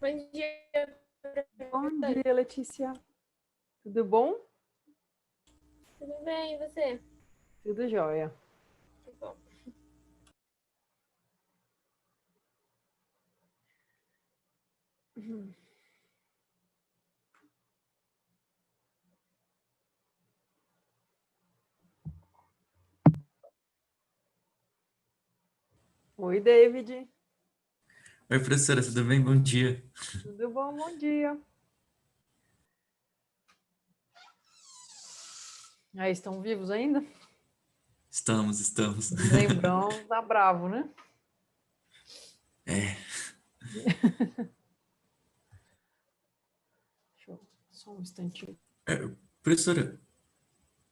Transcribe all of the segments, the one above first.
Bom dia, Bom professora. dia, Letícia. Tudo bom? Tudo bem, e você? Tudo jóia. Que bom. Oi, David. Oi, professora, tudo bem? Bom dia. Tudo bom? Bom dia. Aí, estão vivos ainda? Estamos. Lembrão, tá bravo, né? É, Deixa eu... Só um instantinho. professora.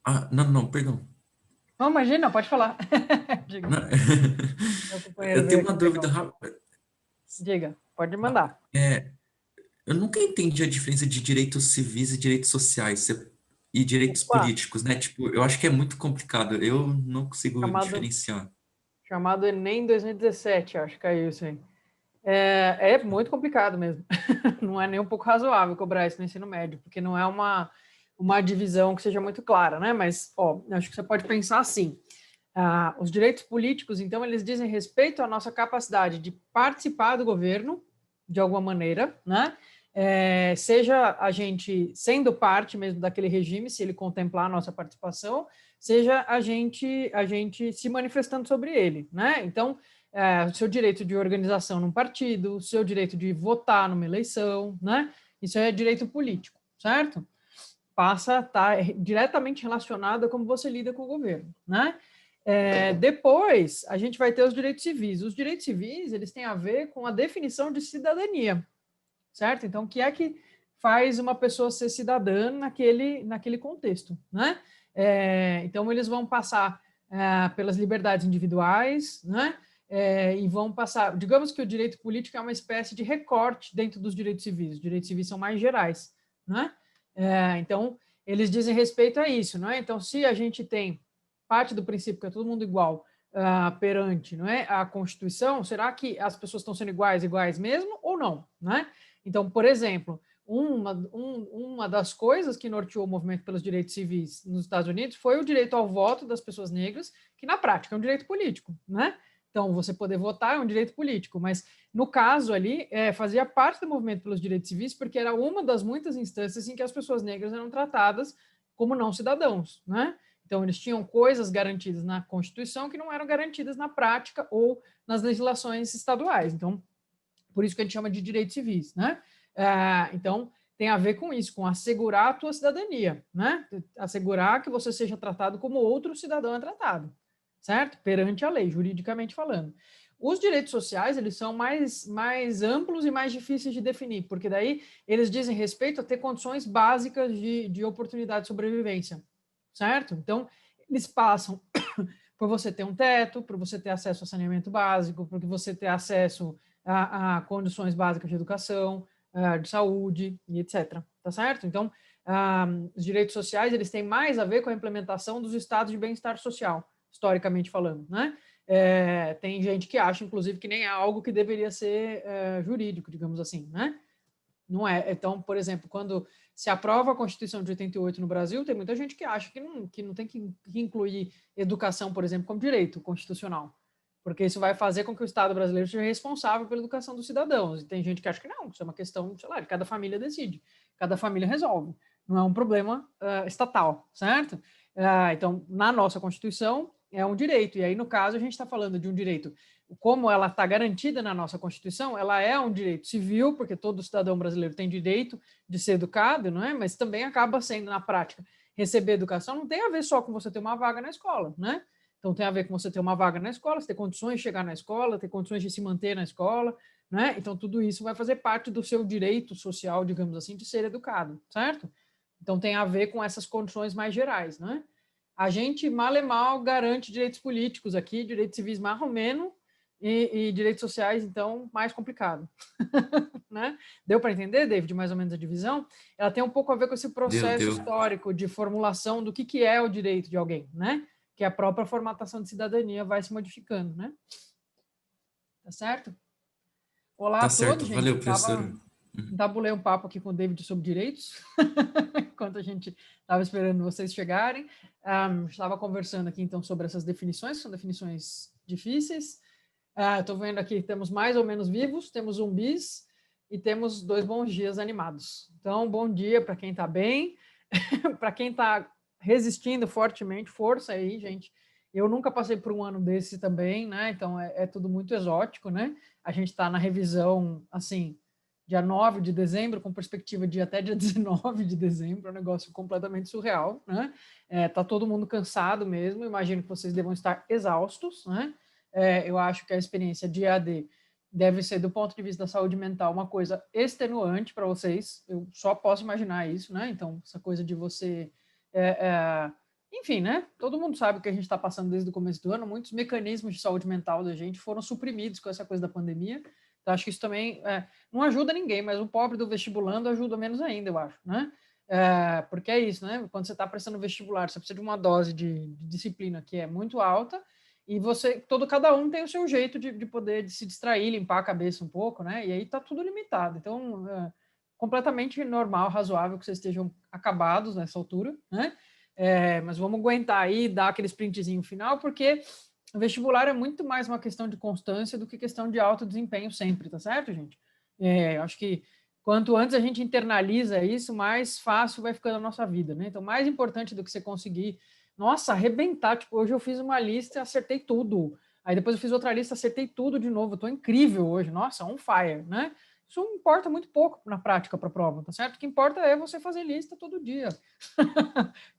Ah, não, perdão. Não, imagina, pode falar. Diga. Não, Meu companheiro eu tenho veio uma aqui dúvida pegar. rápida. Diga, pode mandar. É, eu nunca entendi a diferença de direitos civis e direitos sociais e direitos Opa, políticos, né? Tipo, eu acho que é muito complicado. Eu não consigo chamado, diferenciar. chamado Enem 2017, acho que caiu isso aí. É muito complicado mesmo. Não é nem um pouco razoável cobrar isso no ensino médio, porque não é uma divisão que seja muito clara, né? Mas, ó, acho que você pode pensar assim. Os direitos políticos, então, eles dizem respeito à nossa capacidade de participar do governo, de alguma maneira, né? Seja a gente sendo parte mesmo daquele regime, se ele contemplar a nossa participação, seja a gente se manifestando sobre ele, né? Então, o seu direito de organização num partido, o seu direito de votar numa eleição, né? Isso é direito político, certo? Passa a estar diretamente relacionado a como você lida com o governo, né? Depois, a gente vai ter os direitos civis. Os direitos civis, eles têm a ver com a definição de cidadania, certo? Então, o que é que faz uma pessoa ser cidadã naquele contexto, né? Então, eles vão passar pelas liberdades individuais, né? E vão passar, digamos que o direito político é uma espécie de recorte dentro dos direitos civis. Os direitos civis são mais gerais, né? Então, eles dizem respeito a isso, não é? Então, se a gente tem parte do princípio que é todo mundo igual perante, não é, a Constituição, será que as pessoas estão sendo iguais mesmo ou não, né? Então, por exemplo, uma das coisas que norteou o movimento pelos direitos civis nos Estados Unidos foi o direito ao voto das pessoas negras, que na prática é um direito político, né? Então, você poder votar é um direito político, mas no caso ali, fazia parte do movimento pelos direitos civis, porque era uma das muitas instâncias em que as pessoas negras eram tratadas como não cidadãos, né? Então, eles tinham coisas garantidas na Constituição que não eram garantidas na prática ou nas legislações estaduais. Então, por isso que a gente chama de direitos civis, né? Então, tem a ver com isso, com assegurar a tua cidadania, né? Assegurar que você seja tratado como outro cidadão é tratado, certo? Perante a lei, juridicamente falando. Os direitos sociais, eles são mais amplos e mais difíceis de definir, porque daí eles dizem respeito a ter condições básicas de oportunidade de sobrevivência, certo? Então, eles passam por você ter um teto, por você ter acesso a saneamento básico, por você ter acesso a condições básicas de educação, de saúde e etc. Tá certo? Então, os direitos sociais eles têm mais a ver com a implementação dos estados de bem-estar social, historicamente falando, né? Tem gente que acha, inclusive, que nem é algo que deveria ser jurídico, digamos assim, né? Não é. Então, por exemplo, quando se aprova a Constituição de 88 no Brasil, tem muita gente que acha que não tem que incluir educação, por exemplo, como direito constitucional, porque isso vai fazer com que o Estado brasileiro seja responsável pela educação dos cidadãos. E tem gente que acha que não, isso é uma questão, sei lá, de cada família decide, cada família resolve. Não é um problema estatal, certo? Então, na nossa Constituição, é um direito. E aí, no caso, a gente está falando de um direito como ela está garantida na nossa Constituição, ela é um direito civil, porque todo cidadão brasileiro tem direito de ser educado, não é? Mas também acaba sendo, na prática, receber educação não tem a ver só com você ter uma vaga na escola, né? Então tem a ver com você ter uma vaga na escola, você ter condições de chegar na escola, ter condições de se manter na escola, né? Então tudo isso vai fazer parte do seu direito social, digamos assim, de ser educado, certo? Então tem a ver com essas condições mais gerais, né? A gente, mal e mal, garante direitos políticos aqui, direitos civis mais ou menos, e direitos sociais, então, mais complicado. Né? Deu para entender, David, mais ou menos a divisão? Ela tem um pouco a ver com esse processo Deu. histórico de formulação do que é o direito de alguém, né? Que a própria formatação de cidadania vai se modificando, né? Tá certo? Olá Tá a todos, certo. gente. Valeu, Eu estava professora. tabulei um papo aqui com o David sobre direitos, enquanto a gente estava esperando vocês chegarem. Estava conversando aqui, então, sobre essas definições, que são definições difíceis. Estou vendo aqui, temos mais ou menos vivos, temos zumbis e temos 2 bons dias animados. Então, bom dia para quem está bem, para quem está resistindo fortemente, força aí, gente. Eu nunca passei por um ano desse também, né? Então, é tudo muito exótico, né? A gente está na revisão, assim, dia 9 de dezembro, com perspectiva de até dia 19 de dezembro, é um negócio completamente surreal, né? Tá todo mundo cansado mesmo, imagino que vocês devam estar exaustos, né? Eu acho que a experiência de EAD deve ser, do ponto de vista da saúde mental, uma coisa extenuante para vocês, eu só posso imaginar isso, né? Então, essa coisa de você... enfim, né? Todo mundo sabe o que a gente está passando desde o começo do ano, muitos mecanismos de saúde mental da gente foram suprimidos com essa coisa da pandemia, então acho que isso também não ajuda ninguém, mas o pobre do vestibulando ajuda menos ainda, eu acho, né? Porque é isso, né? Quando você está prestando vestibular, você precisa de uma dose de disciplina que é muito alta, e cada um tem o seu jeito de poder se distrair, limpar a cabeça um pouco, né? E aí tá tudo limitado. Então, completamente normal, razoável que vocês estejam acabados nessa altura, né? Mas vamos aguentar aí, dar aquele sprintzinho final, porque o vestibular é muito mais uma questão de constância do que questão de alto desempenho sempre, tá certo, gente? Acho que quanto antes a gente internaliza isso, mais fácil vai ficando a nossa vida, né? Então, mais importante do que você conseguir, nossa, arrebentar, tipo, hoje eu fiz uma lista e acertei tudo, aí depois eu fiz outra lista, acertei tudo de novo, eu tô incrível hoje, nossa, on fire, né? Isso importa muito pouco na prática para a prova, tá certo? O que importa é você fazer lista todo dia.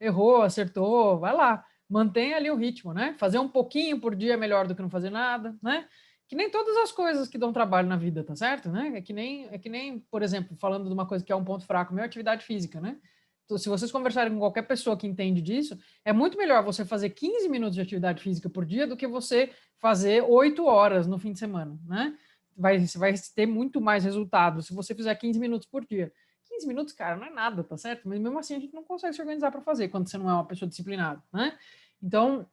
Errou, acertou, vai lá. Mantenha ali o ritmo, né? Fazer um pouquinho por dia é melhor do que não fazer nada, né? Que nem todas as coisas que dão trabalho na vida, tá certo? Né? É que nem, por exemplo, falando de uma coisa que é um ponto fraco meu, atividade física, né? Então, se vocês conversarem com qualquer pessoa que entende disso, é muito melhor você fazer 15 minutos de atividade física por dia do que você fazer 8 horas no fim de semana, né? Você vai ter muito mais resultado se você fizer 15 minutos por dia. 15 minutos, cara, não é nada, tá certo? Mas mesmo assim a gente não consegue se organizar para fazer quando você não é uma pessoa disciplinada, né? Então,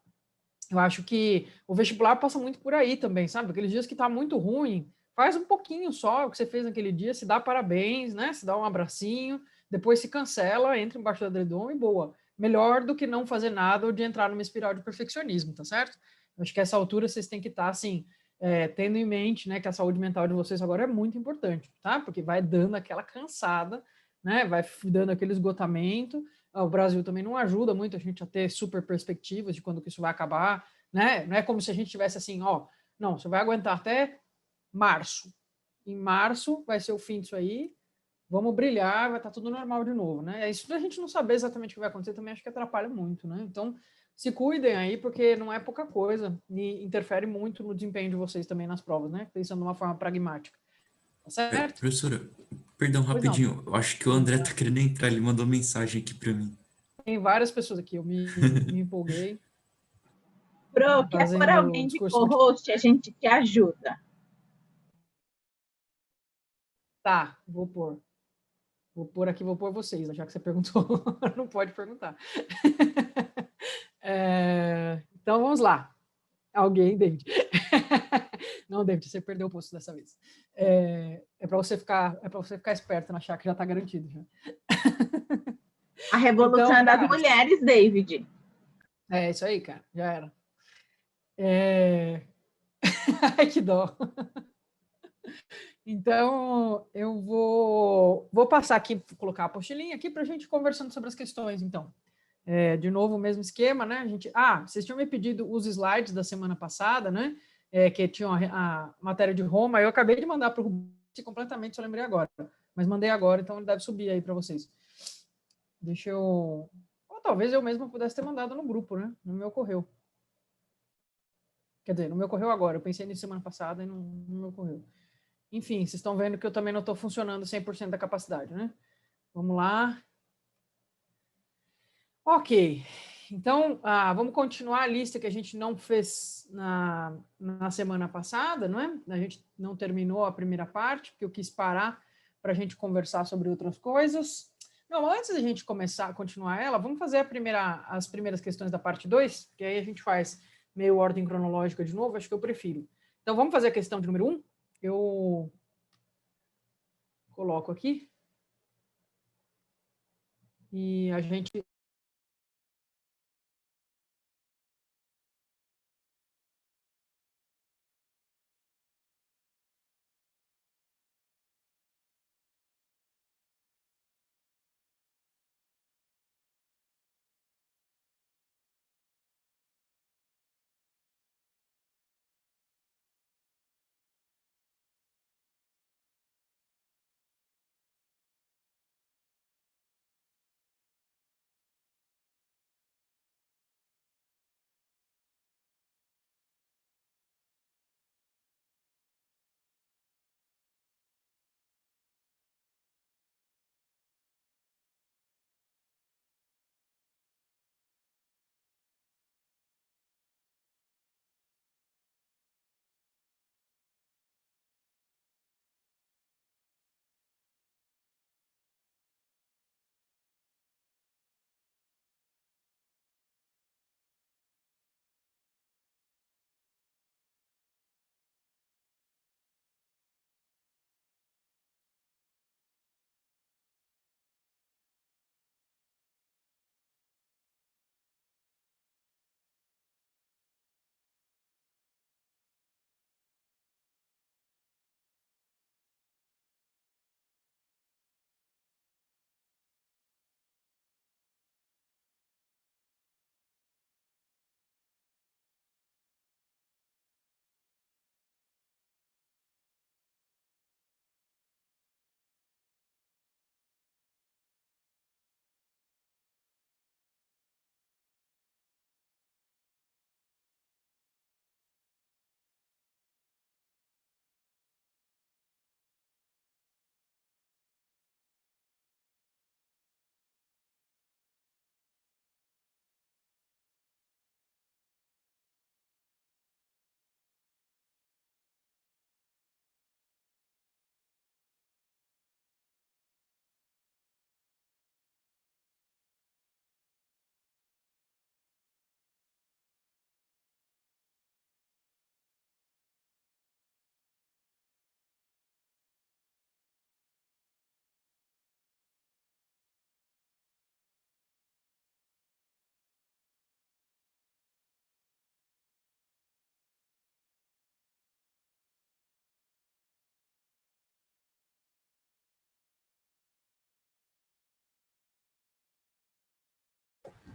eu acho que o vestibular passa muito por aí também, sabe? Aqueles dias que tá muito ruim, faz um pouquinho só o que você fez naquele dia, se dá parabéns, né? Se dá um abracinho, depois se cancela, entra embaixo do edredom e boa. Melhor do que não fazer nada ou de entrar numa espiral de perfeccionismo, tá certo? Eu acho que essa altura vocês têm que estar, assim, tendo em mente, né, que a saúde mental de vocês agora é muito importante, tá? Porque vai dando aquela cansada, né? Vai dando aquele esgotamento. O Brasil também não ajuda muito a gente a ter super perspectivas de quando que isso vai acabar, né? Não é como se a gente tivesse assim, ó, não, você vai aguentar até março. Em março vai ser o fim disso aí, vamos brilhar, vai estar tudo normal de novo, né? Isso da gente não saber exatamente o que vai acontecer também acho que atrapalha muito, né? Então, se cuidem aí, porque não é pouca coisa e interfere muito no desempenho de vocês também nas provas, né? Pensando de uma forma pragmática. Tá certo? Professora, perdão, Pois não. rapidinho. Eu acho que o André tá querendo entrar, ele mandou mensagem aqui para mim. Tem várias pessoas aqui, eu me empolguei. Pro, quer por Fazendo alguém de discurso muito... co-host, a gente te ajuda. Tá, vou pôr. Vou pôr aqui, vou pôr vocês, já que você perguntou, não pode perguntar. Então, vamos lá. Alguém, David. Não, David, você perdeu o posto dessa vez. É para você ficar esperto, não achar que já está garantido. Já. A revolução Então, é das cara, mulheres, David. É isso aí, cara, já era. Ai, que dó. Então, eu vou passar aqui, colocar a apostilinha aqui para a gente conversando sobre as questões, então. De novo, o mesmo esquema, né? Vocês tinham me pedido os slides da semana passada, né? Que tinham a matéria de Roma, eu acabei de mandar para o Rubens completamente, só lembrei agora. Mas mandei agora, então ele deve subir aí para vocês. Deixa eu... Ou talvez eu mesmo pudesse ter mandado no grupo, né? Não me ocorreu. Quer dizer, não me ocorreu agora. Eu pensei nisso semana passada e não me ocorreu. Enfim, vocês estão vendo que eu também não estou funcionando 100% da capacidade, né? Vamos lá. Ok. Então, vamos continuar a lista que a gente não fez na semana passada, não é? A gente não terminou a primeira parte, porque eu quis parar para a gente conversar sobre outras coisas. Não, antes da gente continuar ela, vamos fazer as primeiras questões da parte 2, que aí a gente faz meio ordem cronológica de novo, acho que eu prefiro. Então, vamos fazer a questão de número 1? coloco aqui. E a gente...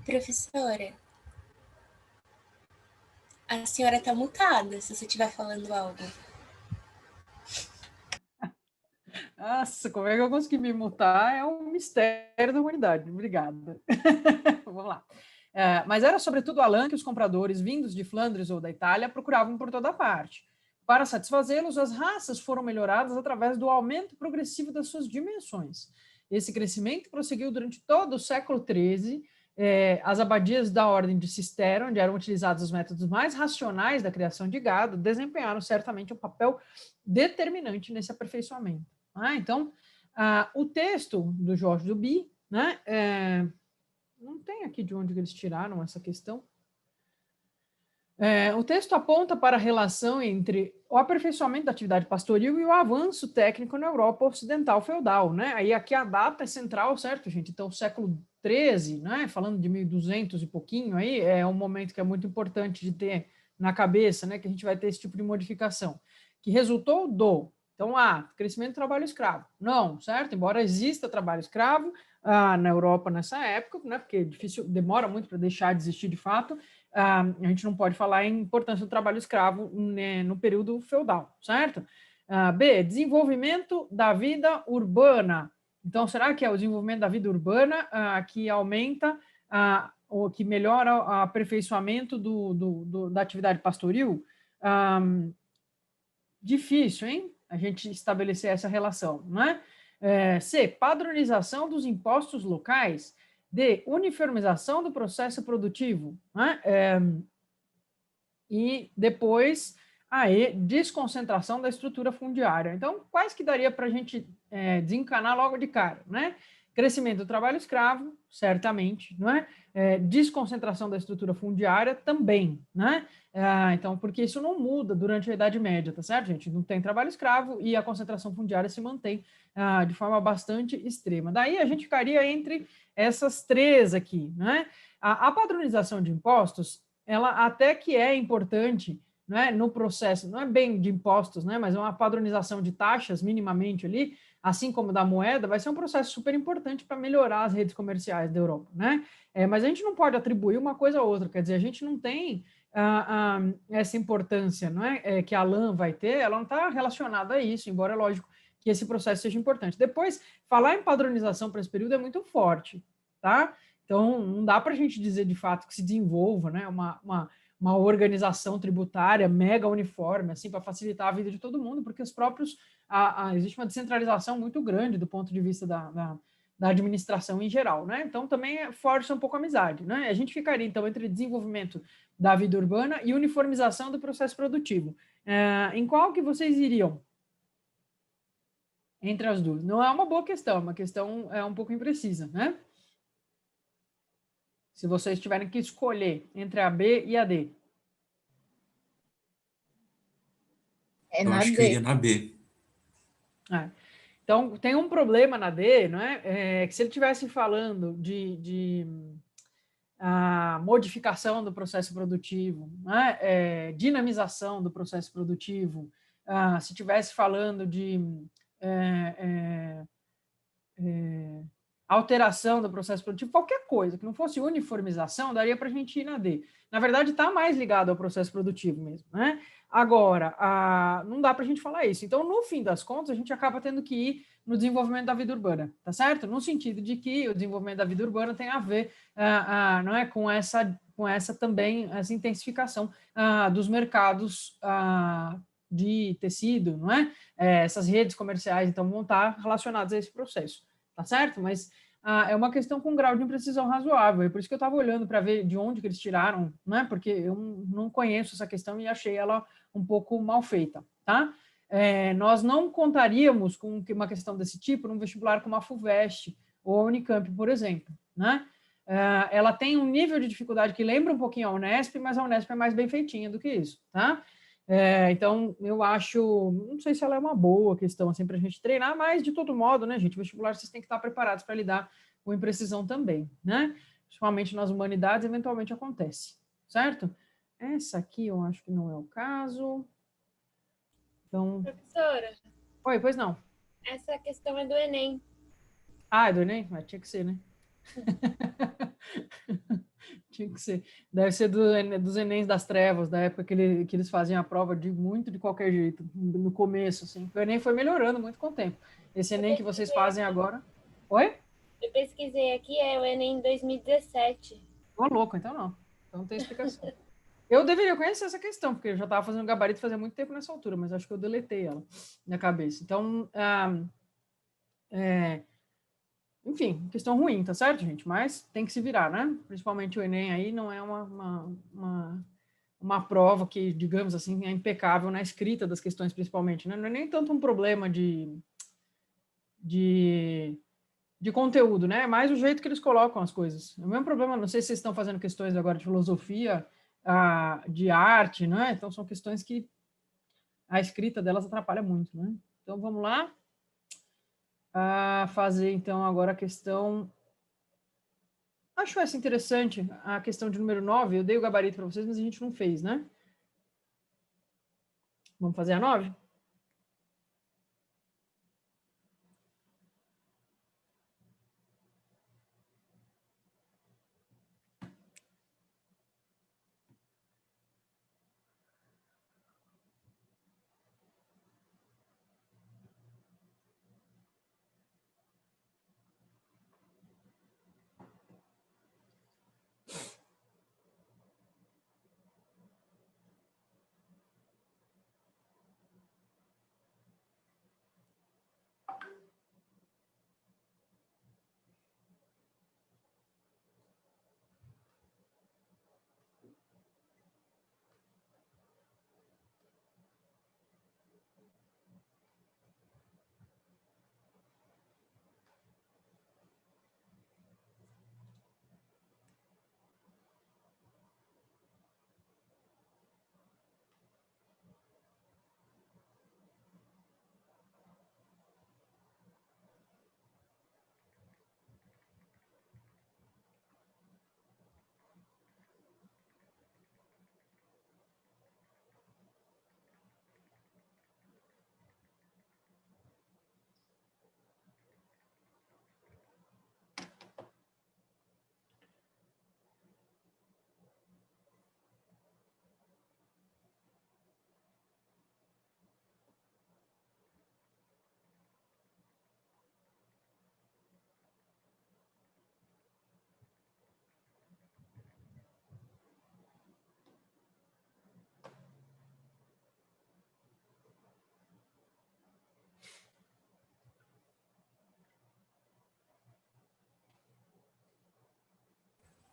Professora, a senhora está mutada se você estiver falando algo. Nossa, como é que eu consegui me mutar? É um mistério da humanidade. Obrigada. Vamos lá. Mas era sobretudo a lã que os compradores vindos de Flandres ou da Itália procuravam por toda parte. Para satisfazê-los, as raças foram melhoradas através do aumento progressivo das suas dimensões. Esse crescimento prosseguiu durante todo o século XIII. As abadias da ordem de Cister, onde eram utilizados os métodos mais racionais da criação de gado, desempenharam certamente um papel determinante nesse aperfeiçoamento. Então, o texto do Jorge Duby, né, não tem aqui de onde eles tiraram essa questão. O texto aponta para a relação entre o aperfeiçoamento da atividade pastoril e o avanço técnico na Europa ocidental feudal, né? Aí aqui a data é central, certo, gente? Então, século XIII, né? Falando de 1200 e pouquinho, aí é um momento que é muito importante de ter na cabeça, né? Que a gente vai ter esse tipo de modificação, que resultou do... Então, crescimento do trabalho escravo. Não, certo? Embora exista trabalho escravo na Europa nessa época, né? Porque demora muito para deixar de existir de fato. A gente não pode falar em importância do trabalho escravo, né, no período feudal, certo? B, desenvolvimento da vida urbana. Então, será que é o desenvolvimento da vida urbana que aumenta, ou que melhora o aperfeiçoamento da atividade pastoril? Difícil, hein? A gente estabelecer essa relação, não é? C, padronização dos impostos locais. D, uniformização do processo produtivo, né? E depois, desconcentração da estrutura fundiária. Então, quais que daria para a gente desencanar logo de cara, né? Crescimento do trabalho escravo, certamente, não é? Desconcentração da estrutura fundiária também, né? Então, porque isso não muda durante a Idade Média, tá certo, gente? Não tem trabalho escravo e a concentração fundiária se mantém de forma bastante extrema. Daí a gente ficaria entre essas três aqui, né? A padronização de impostos, ela até que é importante, né, no processo, não é bem de impostos, né, mas é uma padronização de taxas minimamente ali, assim como da moeda, vai ser um processo super importante para melhorar as redes comerciais da Europa, né? Mas a gente não pode atribuir uma coisa a outra, quer dizer, a gente não tem essa importância, não é, que a LAN vai ter, ela não está relacionada a isso, embora é lógico que esse processo seja importante. Depois, falar em padronização para esse período é muito forte, tá? Então, não dá para a gente dizer de fato que se desenvolva, né, uma organização tributária mega uniforme, assim, para facilitar a vida de todo mundo, porque os próprios existe uma descentralização muito grande do ponto de vista da administração em geral, né? Então também força um pouco a amizade, né? A gente ficaria então entre desenvolvimento da vida urbana e uniformização do processo produtivo. Em qual que vocês iriam entre as duas? Não é uma boa questão, é uma questão um pouco imprecisa, né? Se vocês tiverem que escolher entre a B e a D. Eu na acho que eu D. iria na B. Então, tem um problema na D, não é? Que se ele estivesse falando de modificação do processo produtivo, né? Dinamização do processo produtivo, se estivesse falando de alteração do processo produtivo, qualquer coisa que não fosse uniformização, daria para a gente ir na D. Na verdade, está mais ligado ao processo produtivo mesmo, né? Agora, não dá para a gente falar isso. Então, no fim das contas, a gente acaba tendo que ir no desenvolvimento da vida urbana, tá certo? No sentido de que o desenvolvimento da vida urbana tem a ver não é, com essa também, essa intensificação dos mercados de tecido, não é? Essas redes comerciais, então, vão estar relacionadas a esse processo, tá certo? Mas é uma questão com um grau de imprecisão razoável, é por isso que eu estava olhando para ver de onde que eles tiraram, né? Porque eu não conheço essa questão e achei ela um pouco mal feita, tá? Nós não contaríamos com uma questão desse tipo num vestibular como a FUVEST ou a Unicamp, por exemplo, né? Ela tem um nível de dificuldade que lembra um pouquinho a Unesp, mas a Unesp é mais bem feitinha do que isso, tá? Então, eu acho, não sei se ela é uma boa questão assim, para a gente treinar, mas de todo modo, né, gente, vestibular vocês têm que estar preparados para lidar com imprecisão também, né? Principalmente nas humanidades, eventualmente acontece, certo? Essa aqui eu acho que não é o caso. Então, Professora, oi, pois não. essa questão é do Enem. É do Enem? Mas tinha que ser, né? Tinha que ser. Deve ser dos Enems das trevas, da época que eles faziam a prova muito de qualquer jeito, no começo, assim. O Enem foi melhorando muito com o tempo. Esse Enem que vocês fazem agora... Oi? Eu pesquisei aqui, é o Enem 2017. Ô, louco, então não. Então não tem explicação. Eu deveria conhecer essa questão, porque eu já estava fazendo gabarito fazia muito tempo nessa altura, mas acho que eu deletei ela na cabeça. Então, enfim, questão ruim, tá certo, gente? Mas tem que se virar, né? Principalmente o Enem aí não é uma prova que, digamos assim, é impecável na escrita das questões, principalmente, né? Não é nem tanto um problema de conteúdo, né? É mais o jeito que eles colocam as coisas. É o mesmo problema, não sei se vocês estão fazendo questões agora de filosofia, de arte, né? Então, são questões que a escrita delas atrapalha muito, né? Então, vamos lá. Fazer, então, agora a questão... Acho essa interessante, a questão de número 9. Eu dei o gabarito para vocês, mas a gente não fez, né? Vamos fazer a 9?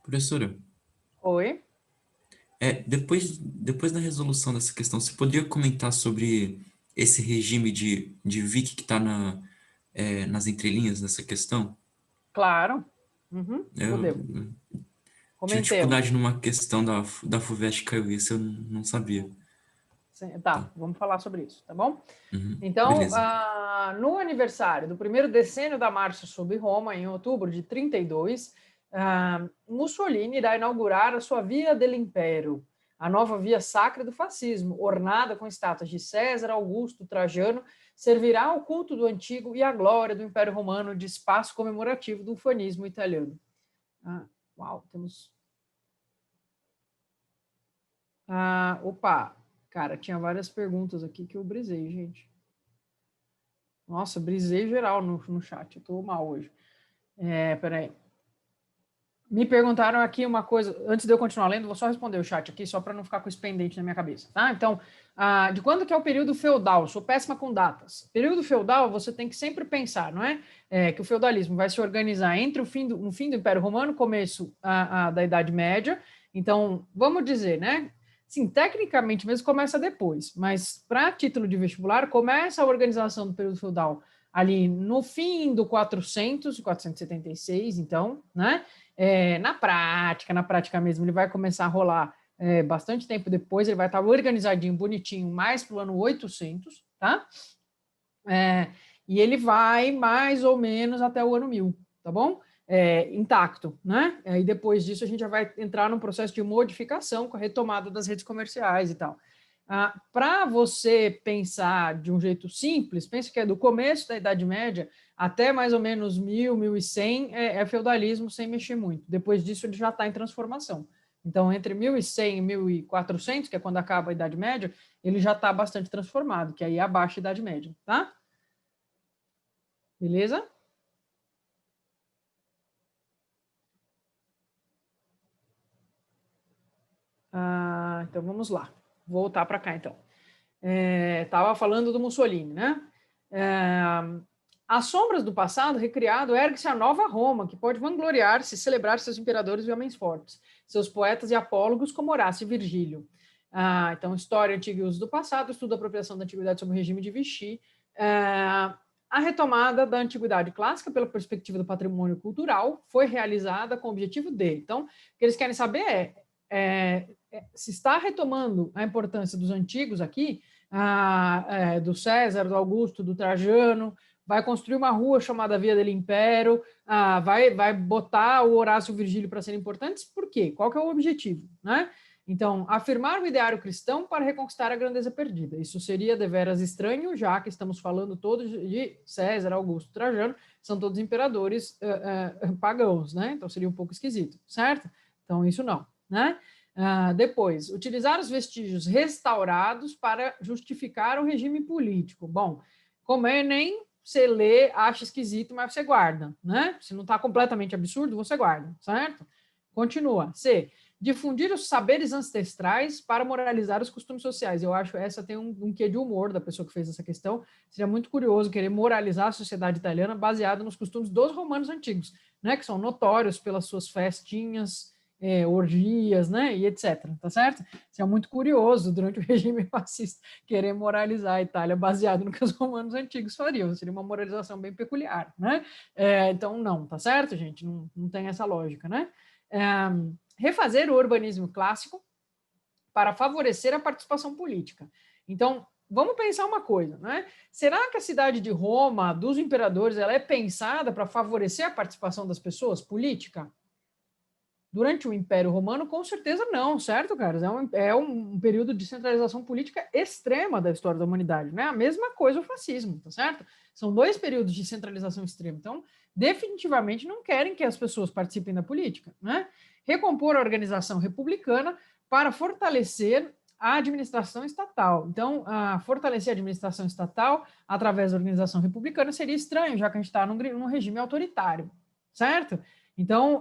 Professora, Oi? depois da resolução dessa questão, você poderia comentar sobre esse regime de Vick que está nas entrelinhas dessa questão? Claro. Uhum, Eu podemos. tive Comentemos. dificuldade numa questão da FUVEST, caiu isso, eu não sabia. Tá, Tá. vamos falar sobre isso, tá bom? Uhum, Então, beleza. no aniversário do primeiro decênio da Marcha sobre Roma, em outubro de 32, Mussolini irá inaugurar a sua Via dell'Impero, a nova via sacra do fascismo, ornada com estátuas de César, Augusto, Trajano, servirá ao culto do antigo e à glória do Império Romano de espaço comemorativo do ufanismo italiano. Uau, temos... opa, cara, tinha várias perguntas aqui que eu brisei, gente. Nossa, brisei geral no chat, eu tô mal hoje. Peraí. Me perguntaram aqui uma coisa, antes de eu continuar lendo, vou só responder o chat aqui, só para não ficar com isso pendente na minha cabeça, tá? Então, de quando que é o período feudal? Sou péssima com datas. Período feudal, você tem que sempre pensar, não é? Que o feudalismo vai se organizar entre no fim do Império Romano, começo da Idade Média. Então, vamos dizer, né? Sim, tecnicamente mesmo começa depois, mas para título de vestibular, começa a organização do período feudal ali no fim do 476, então, né? Na prática mesmo, ele vai começar a rolar bastante tempo depois, ele vai estar organizadinho, bonitinho, mais para o ano 800, tá? E ele vai mais ou menos até o ano 1000, tá bom? Intacto, né? E depois disso a gente já vai entrar num processo de modificação com a retomada das redes comerciais e tal. Para você pensar de um jeito simples, pense que é do começo da Idade Média até mais ou menos 1000, 1100 é feudalismo sem mexer muito. Depois disso ele já está em transformação. Então, entre 1100 e 1400, que é quando acaba a Idade Média, ele já está bastante transformado, que aí é a baixa Idade Média, tá? Beleza? Então, vamos lá. Vou voltar para cá, então. Estava falando do Mussolini, né? Às sombras do passado recriado, ergue-se a nova Roma, que pode vangloriar-se e celebrar seus imperadores e homens fortes, seus poetas e apólogos como Horácio e Virgílio. Então, história antiga e uso do passado, estudo da apropriação da antiguidade sobre o regime de Vichy, a retomada da antiguidade clássica pela perspectiva do patrimônio cultural foi realizada com o objetivo de. Então, o que eles querem saber se está retomando a importância dos antigos aqui, do César, do Augusto, do Trajano, vai construir uma rua chamada Via dell'Impero, vai botar o Horácio e o Virgílio para serem importantes, por quê? Qual que é o objetivo, né? Então, afirmar o ideário cristão para reconquistar a grandeza perdida. Isso seria deveras estranho, já que estamos falando todos de César, Augusto, Trajano, são todos imperadores pagãos, né? Então, seria um pouco esquisito, certo? Então, isso não, né? Depois, utilizar os vestígios restaurados para justificar o regime político. Bom, como é Enem, você lê, acha esquisito, mas você guarda, né? Se não está completamente absurdo, você guarda, certo? Continua. C. Difundir os saberes ancestrais para moralizar os costumes sociais. Eu acho essa tem um quê de humor da pessoa que fez essa questão. Seria muito curioso querer moralizar a sociedade italiana baseado nos costumes dos romanos antigos, né? Que são notórios pelas suas festinhas, orgias, né, e etc, tá certo? Isso é muito curioso durante o regime fascista querer moralizar a Itália baseado no que os romanos antigos fariam, seria uma moralização bem peculiar, né? Então, não, tá certo, gente? Não tem essa lógica, né? Refazer o urbanismo clássico para favorecer a participação política. Então, vamos pensar uma coisa, né? Será que a cidade de Roma, dos imperadores, ela é pensada para favorecer a participação das pessoas política? Durante o Império Romano, com certeza não, certo, caras? É um período de centralização política extrema da história da humanidade, né? A mesma coisa o fascismo, tá certo? São dois períodos de centralização extrema. Então, definitivamente não querem que as pessoas participem da política, né? Recompor a organização republicana para fortalecer a administração estatal. Então, fortalecer a administração estatal através da organização republicana seria estranho, já que a gente está num regime autoritário, certo? Então,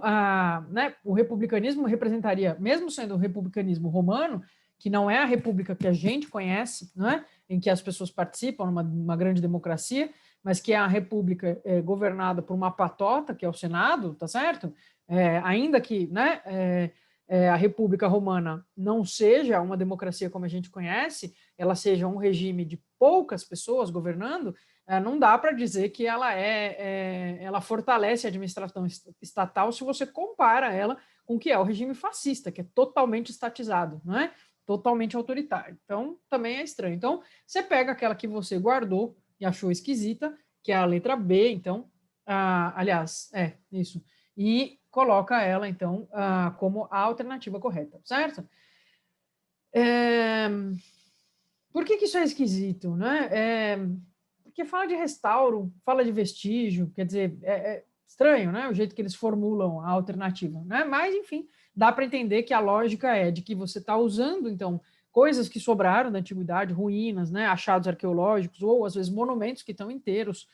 né, o republicanismo representaria, mesmo sendo o republicanismo romano, que não é a república que a gente conhece, né, em que as pessoas participam numa grande democracia, mas que é a república governada por uma patota, que é o Senado, tá certo? Ainda que, né, a República Romana não seja uma democracia como a gente conhece, ela seja um regime de poucas pessoas governando, não dá para dizer que ela fortalece a administração estatal se você compara ela com o que é o regime fascista, que é totalmente estatizado, não é? Totalmente autoritário. Então, também é estranho. Então, você pega aquela que você guardou e achou esquisita, que é a letra B, então, aliás, isso, e coloca ela, então, como a alternativa correta, certo? Por que isso é esquisito, né? Porque fala de restauro, fala de vestígio, quer dizer, estranho, né? O jeito que eles formulam a alternativa, né? Mas, enfim, dá para entender que a lógica é de que você está usando, então, coisas que sobraram da antiguidade, ruínas, né? Achados arqueológicos, ou às vezes monumentos que estão inteiros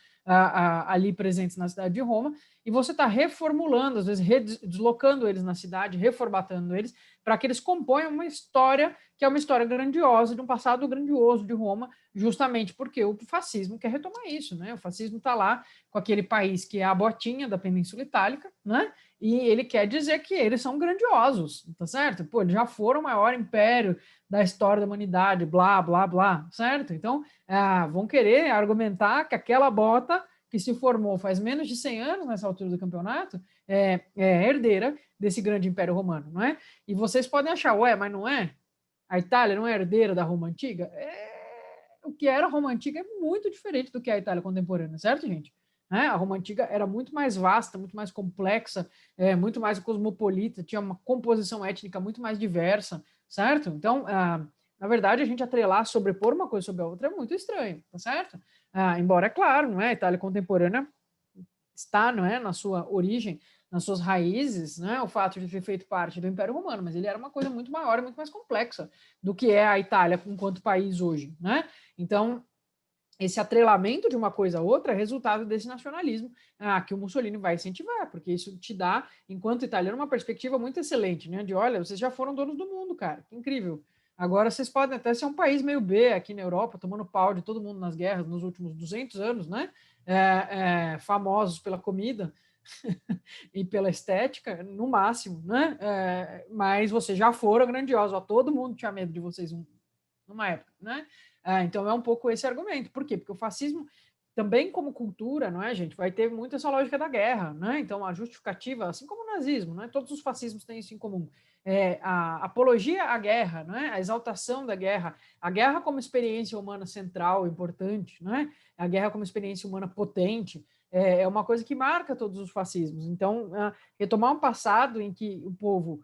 ali presentes na cidade de Roma, e você está reformulando, às vezes deslocando eles na cidade, reformatando eles, para que eles componham uma história que é uma história grandiosa, de um passado grandioso de Roma, justamente porque o fascismo quer retomar isso, né? O fascismo está lá com aquele país que é a botinha da Península Itálica, né? E ele quer dizer que eles são grandiosos, tá certo? Pô, eles já foram o maior império da história da humanidade, blá, blá, blá, certo? Então, vão querer argumentar que aquela bota que se formou faz menos de 100 anos nessa altura do campeonato é herdeira desse grande império romano, não é? E vocês podem achar, ué, mas não é? A Itália não é herdeira da Roma Antiga? O que era a Roma Antiga é muito diferente do que é a Itália contemporânea, certo, gente? A Roma Antiga era muito mais vasta, muito mais complexa, muito mais cosmopolita, tinha uma composição étnica muito mais diversa, certo? Então, na verdade, a gente atrelar, sobrepor uma coisa sobre a outra é muito estranho, tá certo? Embora, é claro, não é? A Itália contemporânea está, não é, na sua origem, nas suas raízes, né, o fato de ter feito parte do Império Romano, mas ele era uma coisa muito maior e muito mais complexa do que é a Itália enquanto país hoje, né? Então, esse atrelamento de uma coisa a outra é resultado desse nacionalismo que o Mussolini vai incentivar, porque isso te dá, enquanto italiano, uma perspectiva muito excelente, né? De, olha, vocês já foram donos do mundo, cara, que incrível. Agora vocês podem até ser um país meio B aqui na Europa, tomando pau de todo mundo nas guerras nos últimos 200 anos, né? Famosos pela comida e pela estética, no máximo, né? Mas vocês já foram grandiosos, todo mundo tinha medo de vocês numa época, né? Então é um pouco esse argumento. Por quê? Porque o fascismo, também como cultura, não é, gente, vai ter muito essa lógica da guerra, né? Então a justificativa, assim como o nazismo, né? Todos os fascismos têm isso em comum. A apologia à guerra, não é? A exaltação da guerra, a guerra como experiência humana central, importante, não é? A guerra como experiência humana potente, é uma coisa que marca todos os fascismos. Então, retomar um passado em que o povo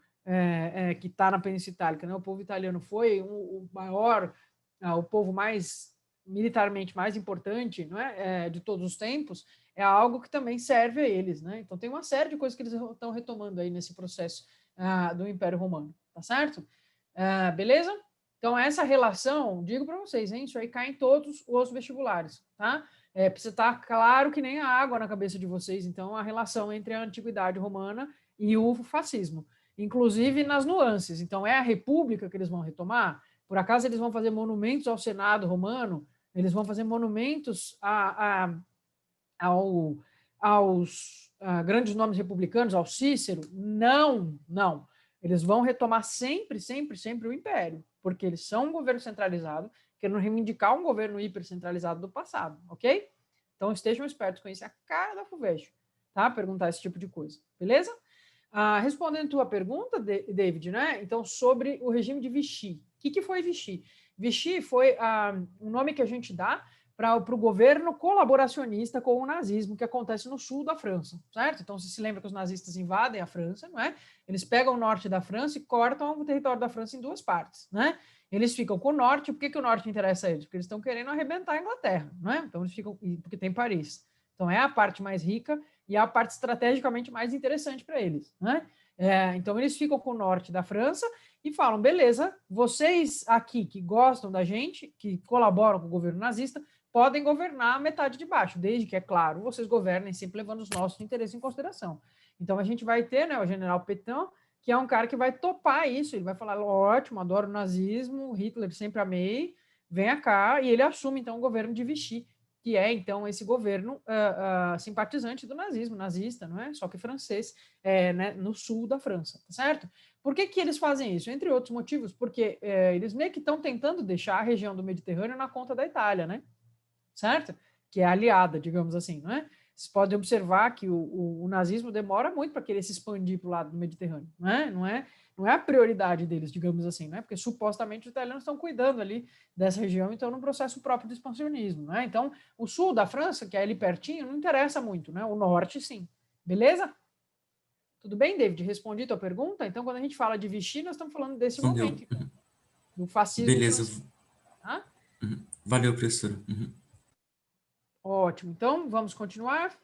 que está na Península Itálica, né, o povo italiano foi o maior, o povo militarmente mais importante, não é, de todos os tempos, é algo que também serve a eles, né? Então tem uma série de coisas que eles estão retomando aí nesse processo do Império Romano, tá certo? Beleza? Então essa relação, digo para vocês, hein, isso aí cai em todos os vestibulares, tá? Precisa estar claro que nem a água na cabeça de vocês, então, a relação entre a antiguidade romana e o fascismo, inclusive nas nuances. Então, é a república que eles vão retomar? Por acaso eles vão fazer monumentos ao Senado romano? Eles vão fazer monumentos aos grandes nomes republicanos, ao Cícero? Não, não. Eles vão retomar sempre, sempre, sempre o império, porque eles são um governo centralizado, querendo reivindicar um governo hipercentralizado do passado, ok? Então estejam espertos com isso, é a cara da FUVEST, tá? Perguntar esse tipo de coisa, beleza? Respondendo a tua pergunta, David, né? Então, sobre o regime de Vichy. O que foi Vichy? Vichy foi um nome que a gente dá para o governo colaboracionista com o nazismo que acontece no sul da França, certo? Então, você se lembra que os nazistas invadem a França, não é? Eles pegam o norte da França e cortam o território da França em duas partes, né? Eles ficam com o norte. Por que o norte interessa a eles? Porque eles estão querendo arrebentar a Inglaterra, não é? Então, eles ficam, porque tem Paris. Então, é a parte mais rica e é a parte estrategicamente mais interessante para eles, né? Então, eles ficam com o norte da França e falam, beleza, vocês aqui que gostam da gente, que colaboram com o governo nazista, podem governar a metade de baixo, desde que, é claro, vocês governem sempre levando os nossos interesses em consideração. Então, a gente vai ter, né, o general Pétain, que é um cara que vai topar isso, ele vai falar, ótimo, adoro o nazismo, Hitler sempre amei, venha cá, e ele assume, então, o governo de Vichy, que é, então, esse governo simpatizante do nazismo, nazista, não é? Só que francês, né, no sul da França, tá certo? Por que que eles fazem isso? Entre outros motivos, porque eles meio que estão tentando deixar a região do Mediterrâneo na conta da Itália, né? Certo? Que é aliada, digamos assim, não é? Vocês podem observar que o nazismo demora muito para querer se expandir para o lado do Mediterrâneo, não é? Não é a prioridade deles, digamos assim, né? Porque supostamente os italianos estão cuidando ali dessa região, então, num processo próprio de expansionismo, né? Então, o sul da França, que é ali pertinho, não interessa muito, né? O norte, sim. Beleza? Tudo bem, David? Respondi a tua pergunta? Então, quando a gente fala de Vichy, nós estamos falando desse Respondeu. momento, então, do fascismo Beleza. francês. Tá? Valeu, professora. Ótimo. Então, vamos continuar.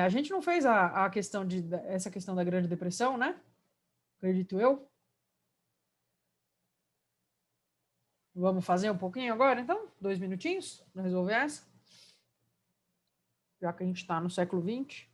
A gente não fez a questão essa questão da Grande Depressão, né? Acredito eu. Vamos fazer um pouquinho agora, então? 2 minutinhos para resolver essa. Já que a gente está no século XX.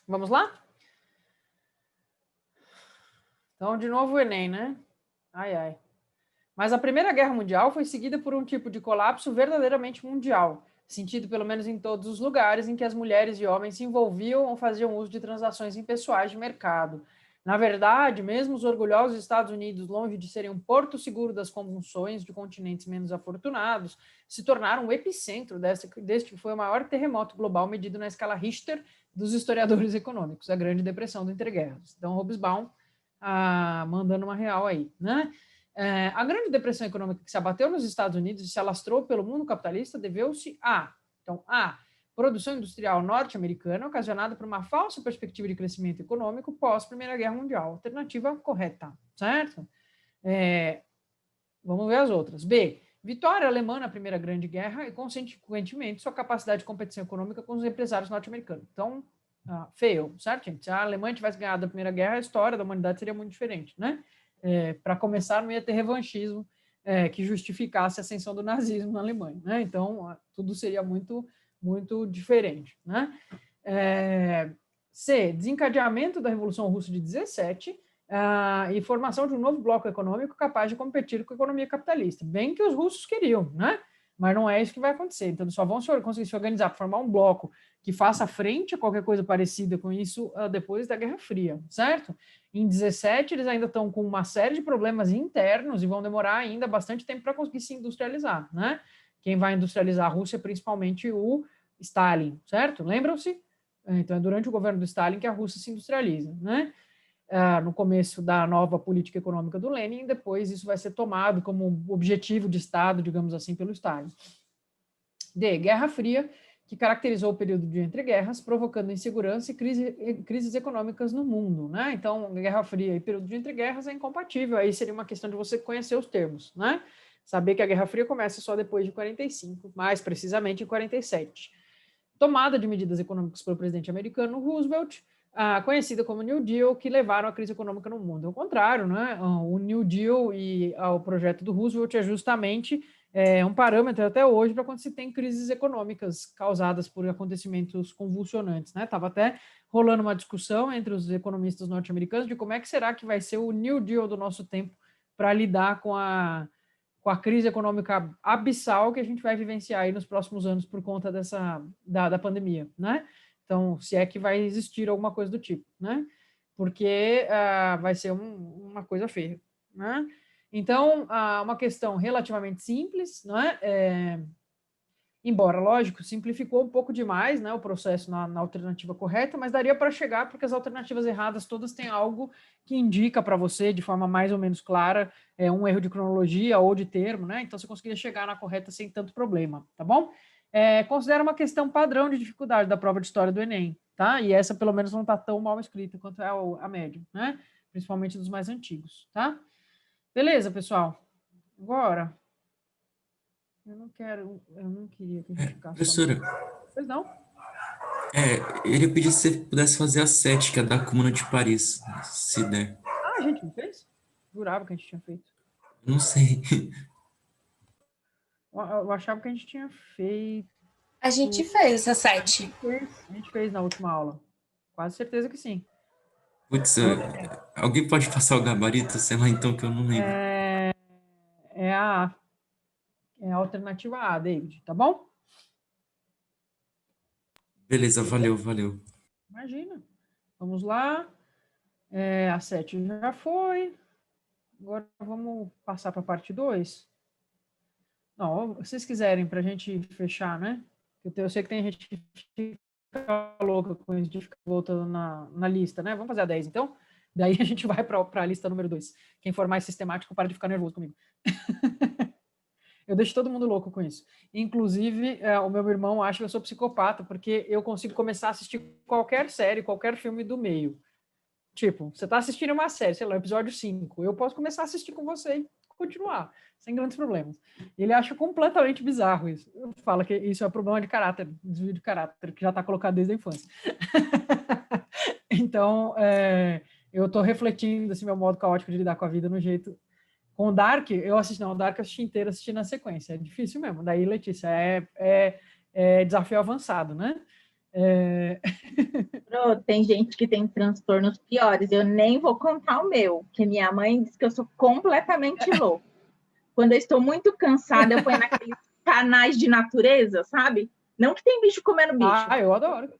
Vamos lá? Então, de novo o Enem, né? Ai, ai. Mas a Primeira Guerra Mundial foi seguida por um tipo de colapso verdadeiramente mundial, sentido pelo menos em todos os lugares em que as mulheres e homens se envolviam ou faziam uso de transações impessoais de mercado. Na verdade, mesmo os orgulhosos Estados Unidos, longe de serem um porto seguro das convulsões de continentes menos afortunados, se tornaram o epicentro deste que foi o maior terremoto global medido na escala Richter dos historiadores econômicos, a Grande Depressão do Entreguerras. Então, Hobsbawm mandando uma real aí, né? A grande depressão econômica que se abateu nos Estados Unidos e se alastrou pelo mundo capitalista deveu-se a produção industrial norte-americana ocasionada por uma falsa perspectiva de crescimento econômico pós-Primeira Guerra Mundial. Alternativa correta, certo? Vamos ver as outras. B. Vitória alemã na Primeira Grande Guerra e, consequentemente, sua capacidade de competição econômica com os empresários norte-americanos. Então, fail, certo, gente? Se a Alemanha tivesse ganhado a Primeira Guerra, a história da humanidade seria muito diferente, né? Para começar, não ia ter revanchismo que justificasse a ascensão do nazismo na Alemanha, né? Então, tudo seria muito, muito diferente, né? C. Desencadeamento da Revolução Russa de 17 e formação de um novo bloco econômico capaz de competir com a economia capitalista, bem que os russos queriam, né? Mas não é isso que vai acontecer. Então, eles só vão conseguir se organizar, formar um bloco que faça frente a qualquer coisa parecida com isso depois da Guerra Fria, certo? Em 17, eles ainda estão com uma série de problemas internos e vão demorar ainda bastante tempo para conseguir se industrializar, né? Quem vai industrializar a Rússia é principalmente o Stalin, certo? Lembram-se? Então, é durante o governo do Stalin que a Rússia se industrializa, né? No começo da nova política econômica do Lenin, depois isso vai ser tomado como objetivo de Estado, digamos assim, pelo Stalin. D. Guerra Fria, que caracterizou o período de entreguerras, provocando insegurança e crises econômicas no mundo, né? Então, Guerra Fria e período de entreguerras é incompatível, aí seria uma questão de você conhecer os termos, né? Saber que a Guerra Fria começa só depois de 45, mais precisamente em 47. Tomada de medidas econômicas pelo presidente americano Roosevelt, conhecida como New Deal, que levaram à crise econômica no mundo. Ao contrário, né? O New Deal e o projeto do Roosevelt é justamente um parâmetro até hoje para quando se tem crises econômicas causadas por acontecimentos convulsionantes, né? Estava até rolando uma discussão entre os economistas norte-americanos de como é que será que vai ser o New Deal do nosso tempo para lidar com a crise econômica abissal que a gente vai vivenciar aí nos próximos anos por conta da pandemia, né? Então, se é que vai existir alguma coisa do tipo, né? Porque vai ser uma coisa feia, né? Então, uma questão relativamente simples, não é? Embora, lógico, simplificou um pouco demais, né, o processo na alternativa correta, mas daria para chegar, porque as alternativas erradas todas têm algo que indica para você, de forma mais ou menos clara, um erro de cronologia ou de termo, né? Então, você conseguiria chegar na correta sem tanto problema, tá bom? Considera uma questão padrão de dificuldade da prova de história do Enem, tá? E essa, pelo menos, não está tão mal escrita quanto é a média, né? Principalmente dos mais antigos, tá? Beleza, pessoal? Agora, eu não queria que a gente ficasse só... Professora, Pois não? eu iria pedir se você pudesse fazer a 7, que é da Comuna de Paris, se der. A gente não fez? Jurava que a gente tinha feito. Não sei. Eu achava que a gente tinha feito. A gente fez essa 7. A gente fez na última aula. Quase certeza que sim. Putz, alguém pode passar o gabarito, sei lá, então, que eu não lembro. É a alternativa A, David, tá bom? Beleza, valeu, valeu. Imagina. Vamos lá. A 7 já foi. Agora vamos passar para a parte 2. Não, se vocês quiserem, para a gente fechar, né? Eu sei que tem gente que fica louca com isso de ficar voltando na lista, né? Vamos fazer a 10, então? Daí a gente vai para a lista número 2. Quem for mais sistemático, para de ficar nervoso comigo. Eu deixo todo mundo louco com isso. Inclusive, o meu irmão acha que eu sou psicopata, porque eu consigo começar a assistir qualquer série, qualquer filme do meio. Tipo, você está assistindo uma série, sei lá, episódio 5. Eu posso começar a assistir com você e continuar, sem grandes problemas. Ele acha completamente bizarro isso. Fala que isso é problema de caráter, desvio de caráter, que já está colocado desde a infância. Então, eu estou refletindo esse meu modo caótico de lidar com a vida no jeito. Com o Dark, eu assisti, não, o Dark eu assisti inteiro, assisti na sequência. É difícil mesmo. Daí, Letícia, é desafio avançado, né? Tem gente que tem transtornos piores. Eu nem vou contar o meu, que minha mãe diz que eu sou completamente louca. Quando eu estou muito cansada, eu ponho naqueles canais de natureza, sabe? Não que tem bicho comendo bicho. Eu adoro.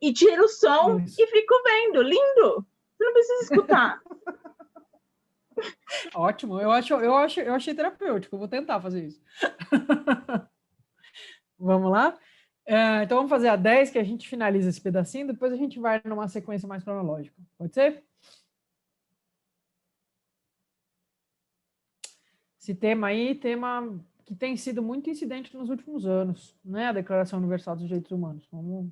E tiro o som e fico vendo. Lindo! Você não precisa escutar. Ótimo, eu achei terapêutico, eu vou tentar fazer isso. Vamos lá? Então vamos fazer a 10, que a gente finaliza esse pedacinho, depois a gente vai numa sequência mais cronológica. Pode ser? Esse tema aí, tema que tem sido muito incidente nos últimos anos, né? A Declaração Universal dos Direitos Humanos. Vamos...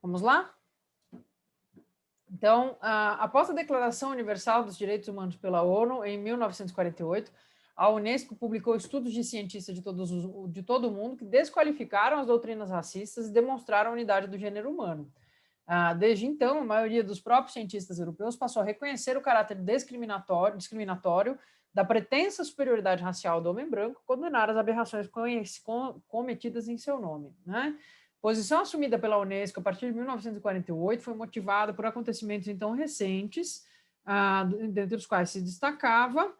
Vamos lá? Então, após a Declaração Universal dos Direitos Humanos pela ONU, em 1948, a Unesco publicou estudos de cientistas de todo o mundo que desqualificaram as doutrinas racistas e demonstraram a unidade do gênero humano. Desde então, a maioria dos próprios cientistas europeus passou a reconhecer o caráter discriminatório da pretensa superioridade racial do homem branco, condenar as aberrações cometidas em seu nome, né? Posição assumida pela Unesco a partir de 1948 foi motivada por acontecimentos então recentes, dentre os quais se destacava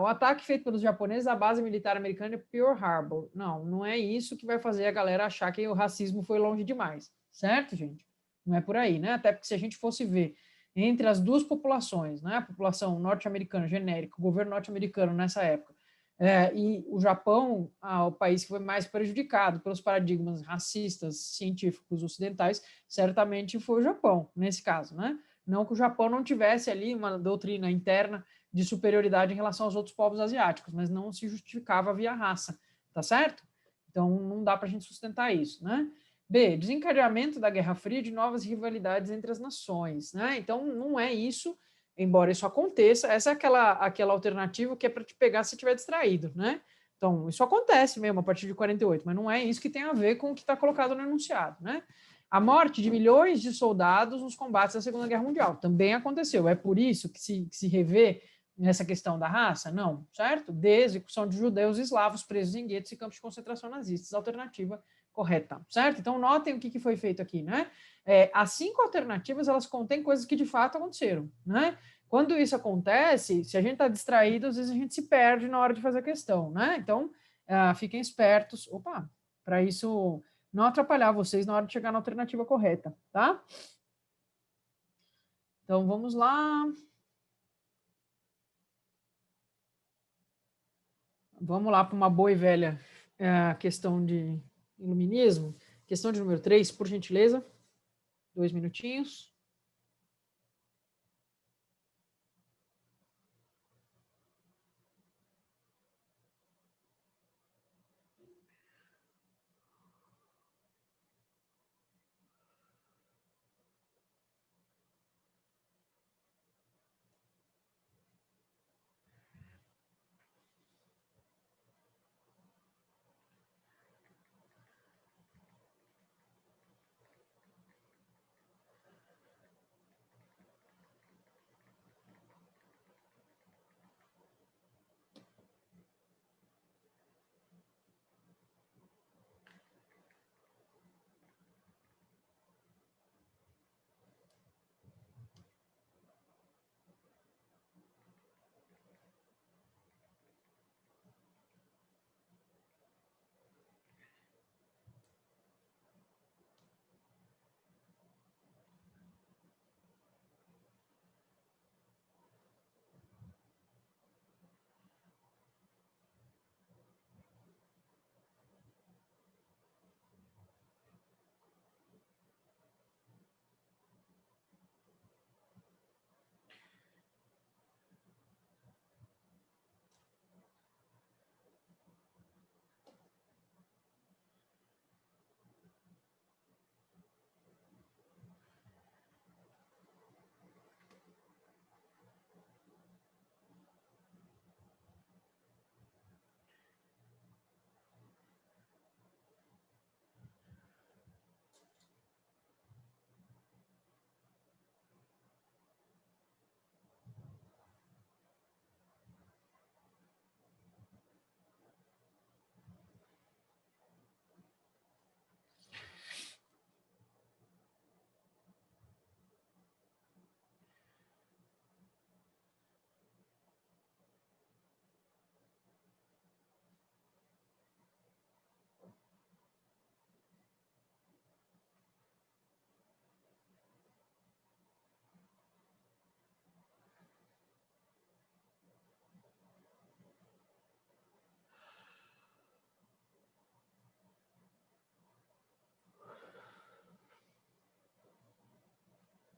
o ataque feito pelos japoneses à base militar americana Pearl Harbor. Não é isso que vai fazer a galera achar que o racismo foi longe demais, certo, gente? Não é por aí, né? Até porque se a gente fosse ver entre as duas populações, né, a população norte-americana genérica, o governo norte-americano nessa época, e o Japão, o país que foi mais prejudicado pelos paradigmas racistas científicos ocidentais, certamente foi o Japão, nesse caso, né? Não que o Japão não tivesse ali uma doutrina interna de superioridade em relação aos outros povos asiáticos, mas não se justificava via raça, tá certo? Então, não dá para a gente sustentar isso, né? B, desencadeamento da Guerra Fria de novas rivalidades entre as nações, né? Então, não é isso. Embora isso aconteça, essa é aquela alternativa que é para te pegar se estiver distraído, né? Então, isso acontece mesmo a partir de 48, mas não é isso que tem a ver com o que está colocado no enunciado, né? A morte de milhões de soldados nos combates da Segunda Guerra Mundial também aconteceu. É por isso que se revê nessa questão da raça? Não, certo? De execução de judeus e eslavos presos em guetos e campos de concentração nazistas, alternativa correta, certo? Então, notem o que foi feito aqui, né? As 5 alternativas, elas contêm coisas que de fato aconteceram, né? Quando isso acontece, se a gente está distraído, às vezes a gente se perde na hora de fazer a questão, né? Então, fiquem espertos, para isso não atrapalhar vocês na hora de chegar na alternativa correta, tá? Então, vamos lá. Vamos lá para uma boa e velha questão de iluminismo. Questão de número 3, por gentileza. 2 minutinhos.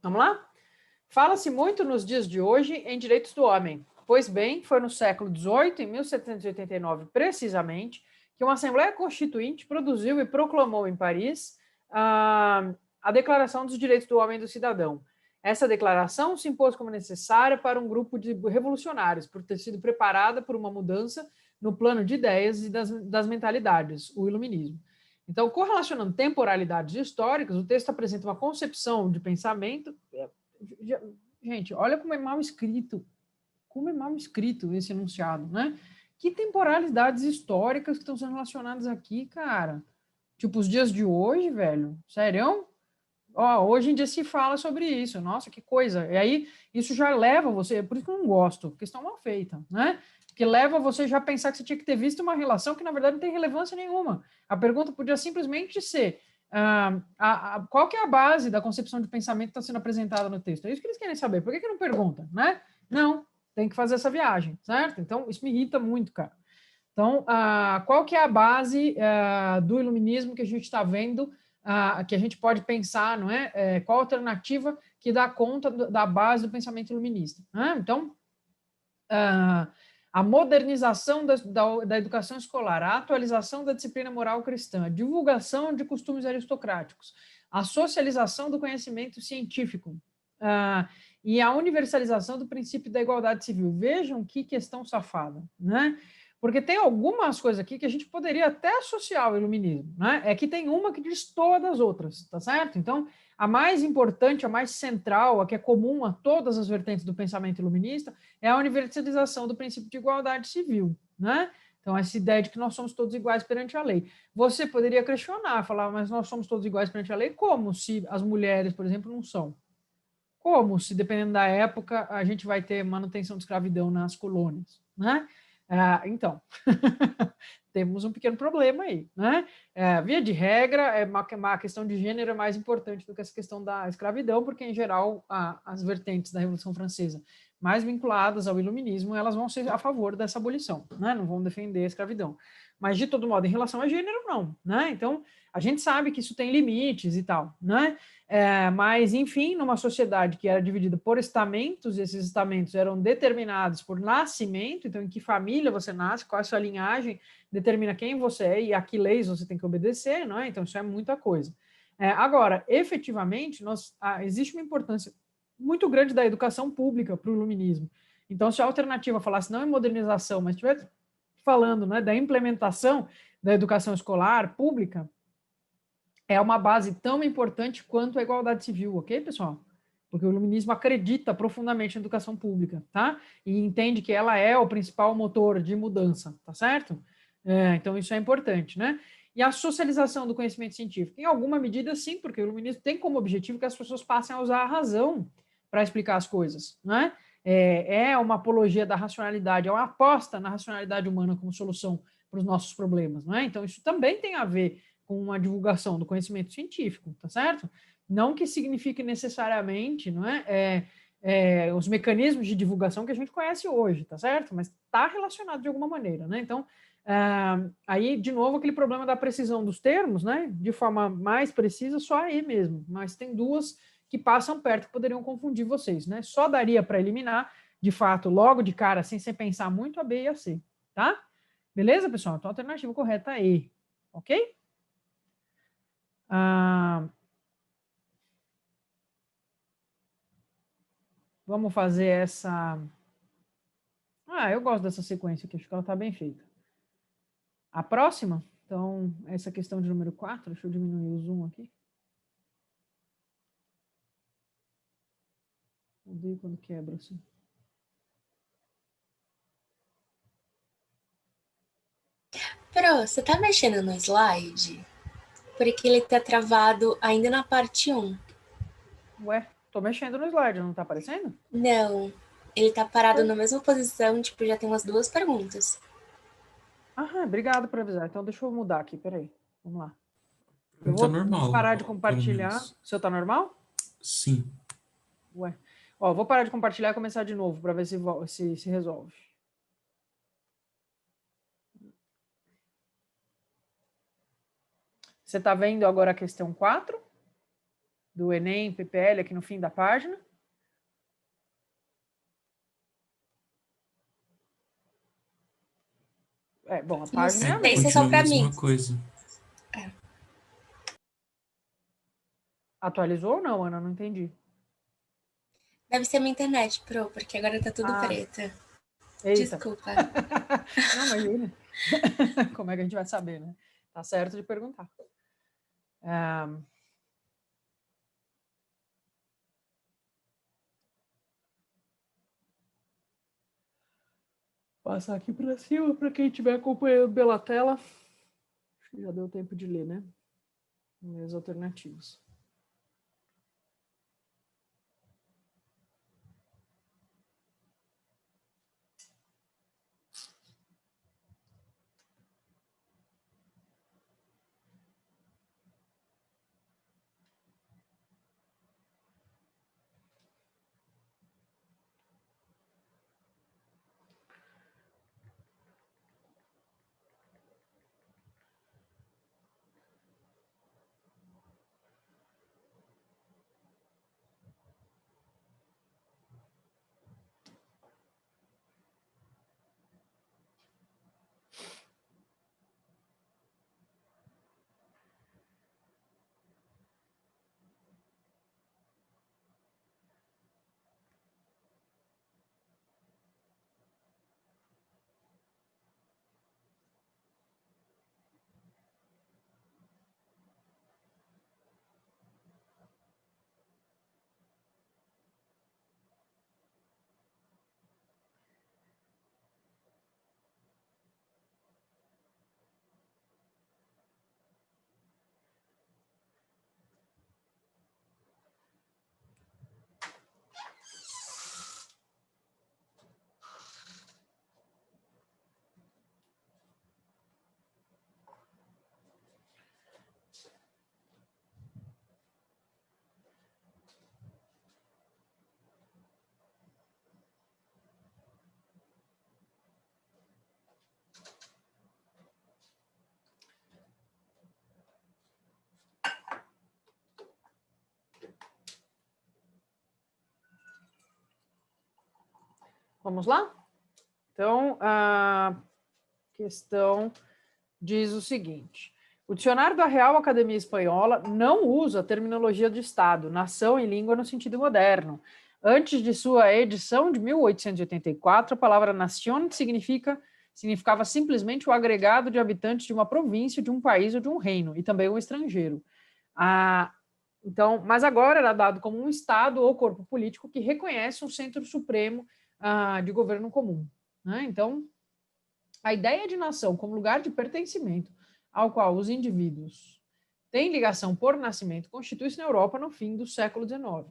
Vamos lá? Fala-se muito nos dias de hoje em direitos do homem. Pois bem, foi no século XVIII, em 1789 precisamente, que uma Assembleia Constituinte produziu e proclamou em Paris a Declaração dos Direitos do Homem e do Cidadão. Essa declaração se impôs como necessária para um grupo de revolucionários, por ter sido preparada por uma mudança no plano de ideias e das mentalidades, o iluminismo. Então, correlacionando temporalidades históricas, o texto apresenta uma concepção de pensamento. Gente, olha como é mal escrito. Como é mal escrito esse enunciado, né? Que temporalidades históricas que estão sendo relacionadas aqui, cara? Tipo, os dias de hoje, velho? Sério? Hoje em dia se fala sobre isso. Nossa, que coisa. E aí, isso já leva você... Por isso que eu não gosto, questão mal feita, né? Que leva você já a pensar que você tinha que ter visto uma relação que, na verdade, não tem relevância nenhuma. A pergunta podia simplesmente ser qual que é a base da concepção de pensamento que está sendo apresentada no texto? É isso que eles querem saber. Por que não pergunta, né? Não, tem que fazer essa viagem, certo? Então, isso me irrita muito, cara. Então, qual que é a base do iluminismo que a gente está vendo, que a gente pode pensar, não é? Qual a alternativa que dá conta da base do pensamento iluminista? Né? Então, a modernização da educação escolar, a atualização da disciplina moral cristã, a divulgação de costumes aristocráticos, a socialização do conhecimento científico e a universalização do princípio da igualdade civil. Vejam que questão safada, né? Porque tem algumas coisas aqui que a gente poderia até associar ao iluminismo, né? É que tem uma que destoa das outras, tá certo? Então, a mais importante, a mais central, a que é comum a todas as vertentes do pensamento iluminista, é a universalização do princípio de igualdade civil, né? Então, essa ideia de que nós somos todos iguais perante a lei. Você poderia questionar, falar, mas nós somos todos iguais perante a lei? Como se as mulheres, por exemplo, não são? Como se, dependendo da época, a gente vai ter manutenção de escravidão nas colônias, né? Então, temos um pequeno problema aí, né? Via de regra, uma questão de gênero é mais importante do que essa questão da escravidão, porque, em geral, as vertentes da Revolução Francesa mais vinculadas ao iluminismo, elas vão ser a favor dessa abolição, né? Não vão defender a escravidão. Mas, de todo modo, em relação a gênero, não, né? Então, a gente sabe que isso tem limites e tal, né? Mas, enfim, numa sociedade que era dividida por estamentos, e esses estamentos eram determinados por nascimento, então em que família você nasce, qual é a sua linhagem, determina quem você é e a que leis você tem que obedecer, não é? Então isso é muita coisa. Agora, efetivamente, existe uma importância muito grande da educação pública para o iluminismo. Então, se a alternativa falasse não em modernização, mas estivesse falando, né, da implementação da educação escolar pública, é uma base tão importante quanto a igualdade civil, ok, pessoal? Porque o iluminismo acredita profundamente na educação pública, tá? E entende que ela é o principal motor de mudança, tá certo? Então, isso é importante, né? E a socialização do conhecimento científico, em alguma medida, sim, porque o iluminismo tem como objetivo que as pessoas passem a usar a razão para explicar as coisas, né? É uma apologia da racionalidade, é uma aposta na racionalidade humana como solução para os nossos problemas, né? Então, isso também tem a ver com uma divulgação do conhecimento científico, tá certo? Não que signifique necessariamente, não os mecanismos de divulgação que a gente conhece hoje, tá certo? Mas está relacionado de alguma maneira, né? Então, aí, de novo, aquele problema da precisão dos termos, né? De forma mais precisa, só aí mesmo. Mas tem duas que passam perto que poderiam confundir vocês, né? Só daria para eliminar, de fato, logo de cara, sem pensar muito, a B e a C, tá? Beleza, pessoal? Então, a alternativa correta é E, ok? Vamos fazer essa... eu gosto dessa sequência aqui, acho que ela está bem feita. A próxima, então, essa questão de número 4, deixa eu diminuir o zoom aqui. Odeio quando quebra assim. Pro, você tá mexendo no slide? Porque ele tá travado ainda na parte 1. Ué, tô mexendo no slide, não tá aparecendo? Não, ele tá parado na mesma posição, tipo, já tem umas 2 perguntas. Obrigado por avisar. Então, deixa eu mudar aqui, peraí. Vamos lá. Eu vou normal, parar de compartilhar. O seu tá normal? Sim. Ué. Vou parar de compartilhar e começar de novo para ver se resolve. Você está vendo agora a questão 4 do Enem, PPL, aqui no fim da página? Bom, a página é a mesma. Esse é só para mim. Coisa. Atualizou ou não, Ana? Não entendi. Deve ser minha internet, Pro, porque agora tá tudo preto. Eita. Desculpa. Não, imagina. Como é que a gente vai saber, né? Tá certo de perguntar. Passar aqui para cima para quem estiver acompanhando pela tela. Acho que já deu tempo de ler, né? Meios alternativos. Vamos lá? Então, a questão diz o seguinte: o dicionário da Real Academia Espanhola não usa a terminologia de Estado, nação e língua no sentido moderno. Antes de sua edição de 1884, a palavra nación significava simplesmente o agregado de habitantes de uma província, de um país ou de um reino, e também um estrangeiro. Então, mas agora era dado como um Estado ou corpo político que reconhece um centro supremo de governo comum, né? Então, a ideia de nação como lugar de pertencimento ao qual os indivíduos têm ligação por nascimento constitui-se na Europa no fim do século XIX.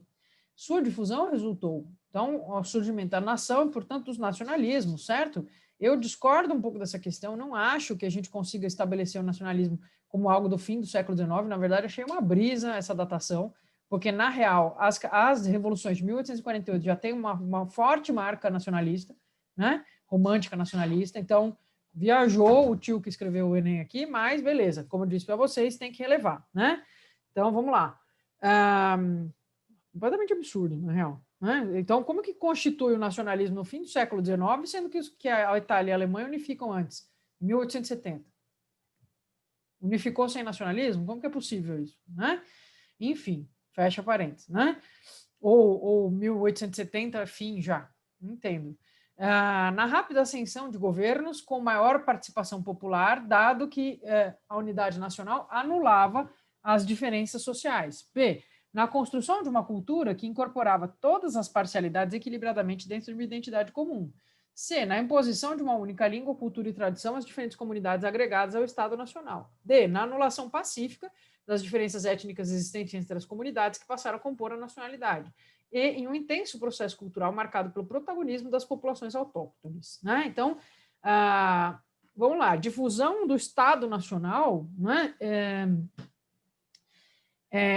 Sua difusão resultou, então, ao surgimento da nação e, portanto, dos nacionalismos, certo? Eu discordo um pouco dessa questão, não acho que a gente consiga estabelecer o nacionalismo como algo do fim do século XIX, na verdade, achei uma brisa essa datação, porque, na real, as revoluções de 1848 já têm uma forte marca nacionalista, né? Romântica nacionalista, então viajou o tio que escreveu o Enem aqui, mas beleza, como eu disse para vocês, tem que relevar, né? Então, vamos lá. Completamente absurdo, na real. Né? Então, como que constitui o nacionalismo no fim do século XIX, sendo que a Itália e a Alemanha unificam antes, em 1870? Unificou sem nacionalismo? Como que é possível isso? Né? Enfim, fecha parênteses, né? Ou 1870, fim já, entendo. Na rápida ascensão de governos com maior participação popular, dado que a unidade nacional anulava as diferenças sociais. B, na construção de uma cultura que incorporava todas as parcialidades equilibradamente dentro de uma identidade comum. C, na imposição de uma única língua, cultura e tradição às diferentes comunidades agregadas ao Estado Nacional. D, na anulação pacífica das diferenças étnicas existentes entre as comunidades que passaram a compor a nacionalidade, e em um intenso processo cultural marcado pelo protagonismo das populações autóctones. Né? Então, vamos lá, difusão do Estado Nacional, né?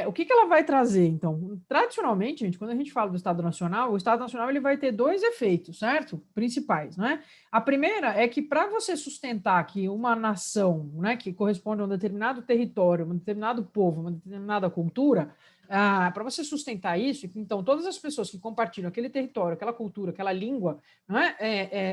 O que ela vai trazer, então? Tradicionalmente, gente, quando a gente fala do Estado Nacional, o Estado Nacional ele vai ter dois efeitos, certo? Principais, né? A primeira é que para você sustentar que uma nação, né, que corresponde a um determinado território, um determinado povo, uma determinada cultura, para você sustentar isso, então todas as pessoas que compartilham aquele território, aquela cultura, aquela língua, né,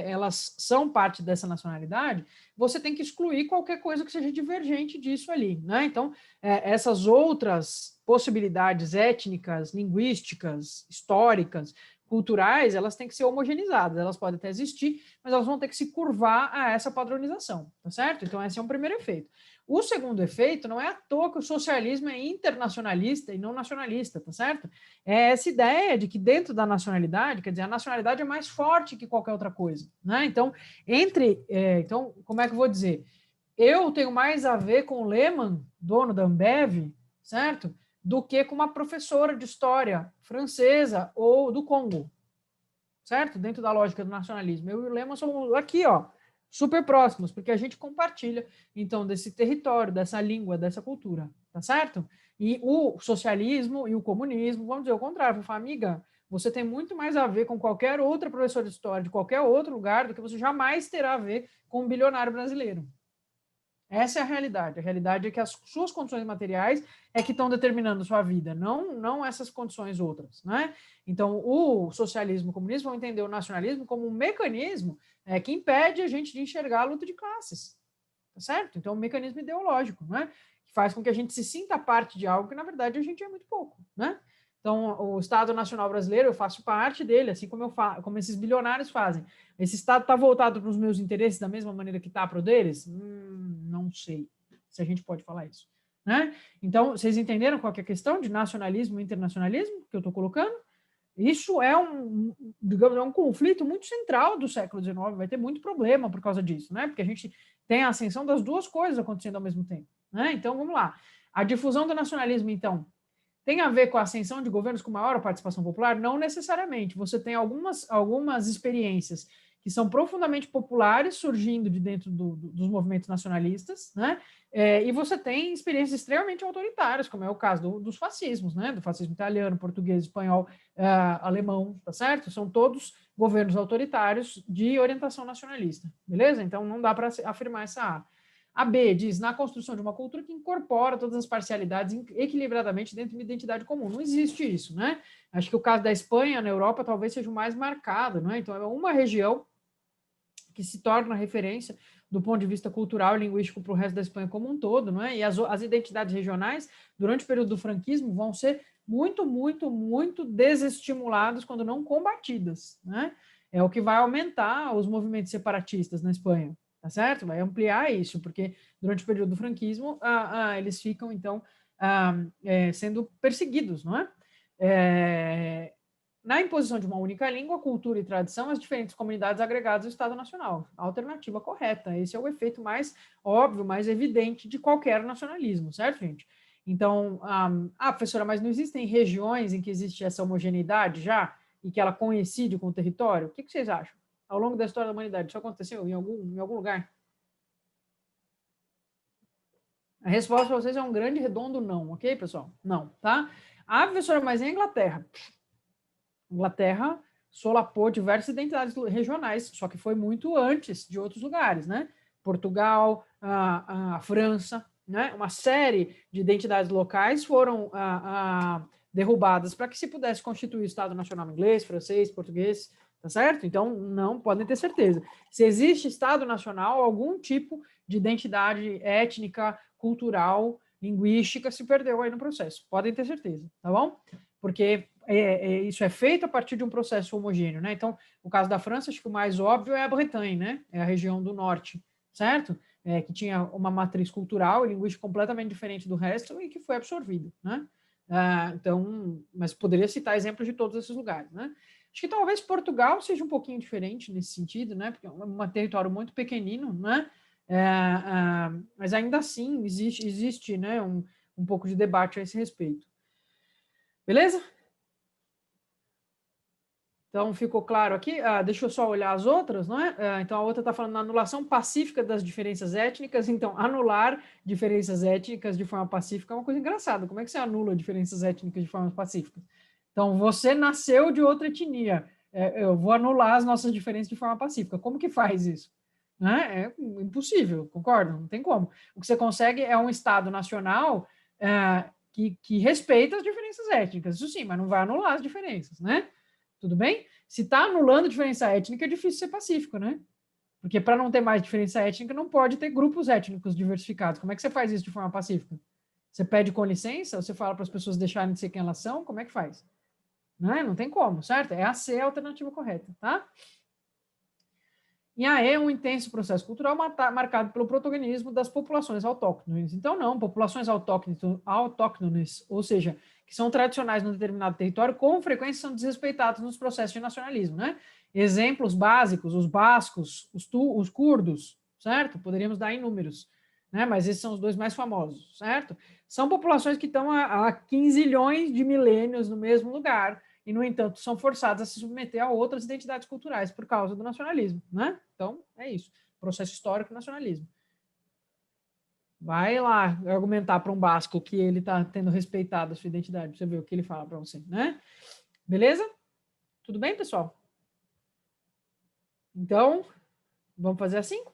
elas são parte dessa nacionalidade, você tem que excluir qualquer coisa que seja divergente disso ali, né? Então, essas outras possibilidades étnicas, linguísticas, históricas, culturais, elas têm que ser homogeneizadas, elas podem até existir, mas elas vão ter que se curvar a essa padronização, tá certo? Então, esse é um primeiro efeito. O segundo efeito, não é à toa que o socialismo é internacionalista e não nacionalista, tá certo? É essa ideia de que dentro da nacionalidade, quer dizer, a nacionalidade é mais forte que qualquer outra coisa, né? Então, então, como é que eu vou dizer? Eu tenho mais a ver com o Lehman, dono da Ambev, certo? Do que com uma professora de história francesa ou do Congo, certo? Dentro da lógica do nacionalismo. Eu e o Lehman somos aqui, ó, super próximos, porque a gente compartilha, então, desse território, dessa língua, dessa cultura, tá certo? E o socialismo e o comunismo, vamos dizer o contrário, vou falar, amiga, você tem muito mais a ver com qualquer outra professora de história de qualquer outro lugar do que você jamais terá a ver com um bilionário brasileiro. Essa é a realidade. A realidade é que as suas condições materiais é que estão determinando a sua vida, não essas condições outras, né? Então, o socialismo e o comunismo vão entender o nacionalismo como um mecanismo que impede a gente de enxergar a luta de classes, tá certo? Então, é um mecanismo ideológico, né? Que faz com que a gente se sinta parte de algo que, na verdade, a gente é muito pouco, né? Então, o Estado Nacional Brasileiro, eu faço parte dele, assim como esses bilionários fazem. Esse Estado está voltado para os meus interesses da mesma maneira que está para o deles? Não sei se a gente pode falar isso, né? Então, vocês entenderam qual que é a questão de nacionalismo e internacionalismo que eu estou colocando? Isso é digamos, um conflito muito central do século XIX, vai ter muito problema por causa disso, né? Porque a gente tem a ascensão das duas coisas acontecendo ao mesmo tempo, né? Então, vamos lá. A difusão do nacionalismo, então, tem a ver com a ascensão de governos com maior participação popular? Não necessariamente. Você tem algumas experiências que são profundamente populares surgindo de dentro dos movimentos nacionalistas, né? E você tem experiências extremamente autoritárias, como é o caso dos fascismos, né? Do fascismo italiano, português, espanhol, alemão, tá certo? São todos governos autoritários de orientação nacionalista, beleza? Então, não dá para afirmar essa A. A B diz, na construção de uma cultura que incorpora todas as parcialidades equilibradamente dentro de uma identidade comum. Não existe isso, né? Acho que o caso da Espanha, na Europa, talvez seja o mais marcado, né? Então, é uma região que se torna referência do ponto de vista cultural e linguístico para o resto da Espanha como um todo, não é? E as identidades regionais, durante o período do franquismo, vão ser muito, muito, muito desestimuladas quando não combatidas, né? É o que vai aumentar os movimentos separatistas na Espanha, tá certo? Vai ampliar isso, porque durante o período do franquismo, eles ficam, então, sendo perseguidos, não é? Na imposição de uma única língua, cultura e tradição, as diferentes comunidades agregadas ao Estado Nacional. A alternativa correta. Esse é o efeito mais óbvio, mais evidente de qualquer nacionalismo, certo, gente? Então, professora, mas não existem regiões em que existe essa homogeneidade já e que ela coincide com o território? O que vocês acham? Ao longo da história da humanidade, isso aconteceu em algum lugar? A resposta para vocês é um grande redondo não, ok, pessoal? Não, tá? Professora, mas em Inglaterra? Inglaterra solapou diversas identidades regionais, só que foi muito antes de outros lugares, né? Portugal, a França, né? Uma série de identidades locais foram derrubadas para que se pudesse constituir o Estado Nacional inglês, francês, português, tá certo? Então, não podem ter certeza. Se existe Estado Nacional, algum tipo de identidade étnica, cultural, linguística se perdeu aí no processo. Podem ter certeza, tá bom? Porque isso é feito a partir de um processo homogêneo, né? Então, o caso da França, acho que o mais óbvio é a Bretanha, né? É a região do norte, certo? Que tinha uma matriz cultural e linguística completamente diferente do resto e que foi absorvida, né? Então, mas poderia citar exemplos de todos esses lugares, né? Acho que talvez Portugal seja um pouquinho diferente nesse sentido, né? Porque é um território muito pequenino, né? Mas ainda assim existe né, um pouco de debate a esse respeito. Beleza? Então, ficou claro aqui? Deixa eu só olhar as outras, não é? Então, a outra está falando na anulação pacífica das diferenças étnicas. Então, anular diferenças étnicas de forma pacífica é uma coisa engraçada. Como é que você anula diferenças étnicas de forma pacífica? Então, você nasceu de outra etnia. Eu vou anular as nossas diferenças de forma pacífica. Como que faz isso? Né? É impossível, concordam? Não tem como. O que você consegue é um Estado nacional que respeita as diferenças étnicas. Isso sim, mas não vai anular as diferenças, né? Tudo bem? Se está anulando diferença étnica, é difícil ser pacífico, né? Porque para não ter mais diferença étnica, não pode ter grupos étnicos diversificados. Como é que você faz isso de forma pacífica? Você pede com licença? Você fala para as pessoas deixarem de ser quem elas são? Como é que faz? Não tem como, certo? É a C a alternativa correta, tá? E a E é um intenso processo cultural marcado pelo protagonismo das populações autóctones. Então, não, populações autóctones, ou seja, que são tradicionais num determinado território, com frequência são desrespeitados nos processos de nacionalismo, né? Exemplos básicos, os bascos, os curdos, certo? Poderíamos dar inúmeros, né? Mas esses são os dois mais famosos, certo? São populações que estão há 15 de milênios no mesmo lugar, e, no entanto, são forçados a se submeter a outras identidades culturais por causa do nacionalismo, né? Então, é isso. Processo histórico e nacionalismo. Vai lá argumentar para um basco que ele está tendo respeitado a sua identidade, para você ver o que ele fala para você, né? Beleza? Tudo bem, pessoal? Então, vamos fazer assim?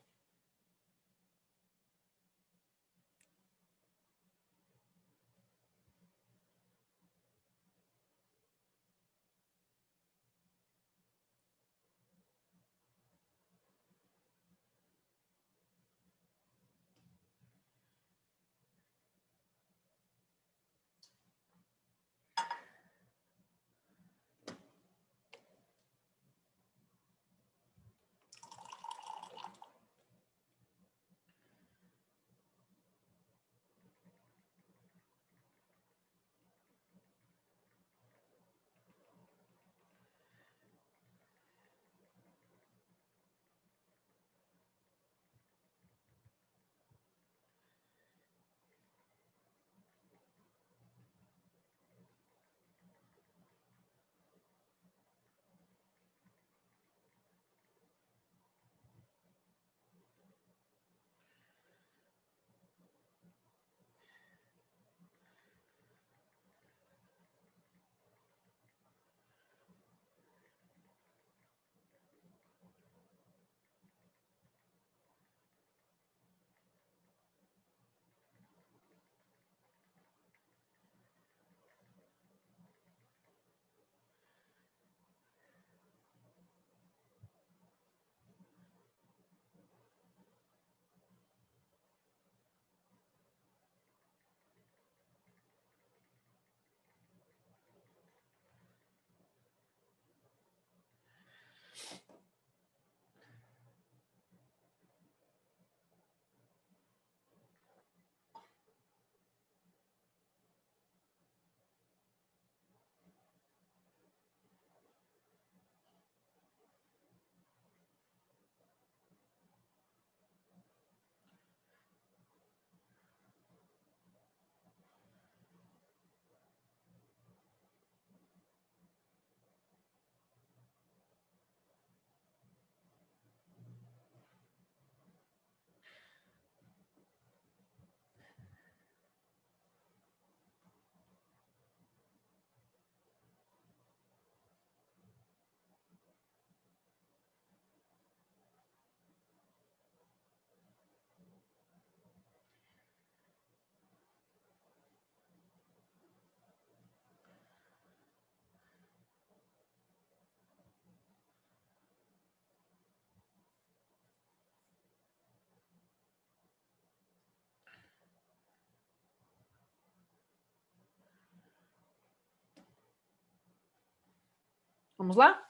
Vamos lá?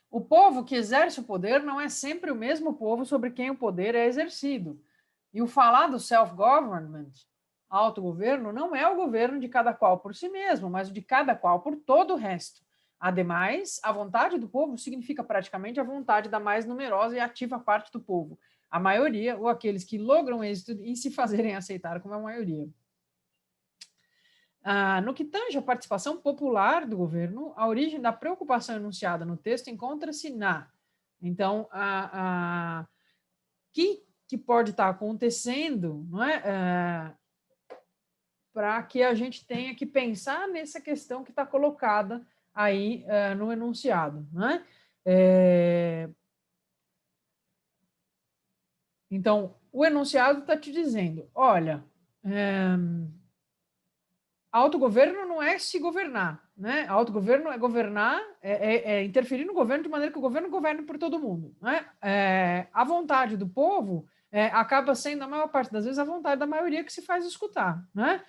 O povo que exerce o poder não é sempre o mesmo povo sobre quem o poder é exercido. E o falar do self-government, autogoverno, não é o governo de cada qual por si mesmo, mas o de cada qual por todo o resto. Ademais, a vontade do povo significa praticamente a vontade da mais numerosa e ativa parte do povo, a maioria ou aqueles que logram êxito em se fazerem aceitar como a maioria. No que tange a participação popular do governo, a origem da preocupação enunciada no texto encontra-se na... Então, que pode estar acontecendo, não é? Para que a gente tenha que pensar nessa questão que está colocada aí no enunciado, né? Então, o enunciado está te dizendo, olha, autogoverno não é se governar, né? Autogoverno é governar, é interferir no governo de maneira que o governo governe por todo mundo, né? A vontade do povo acaba sendo, na maior parte das vezes, a vontade da maioria que se faz escutar, né?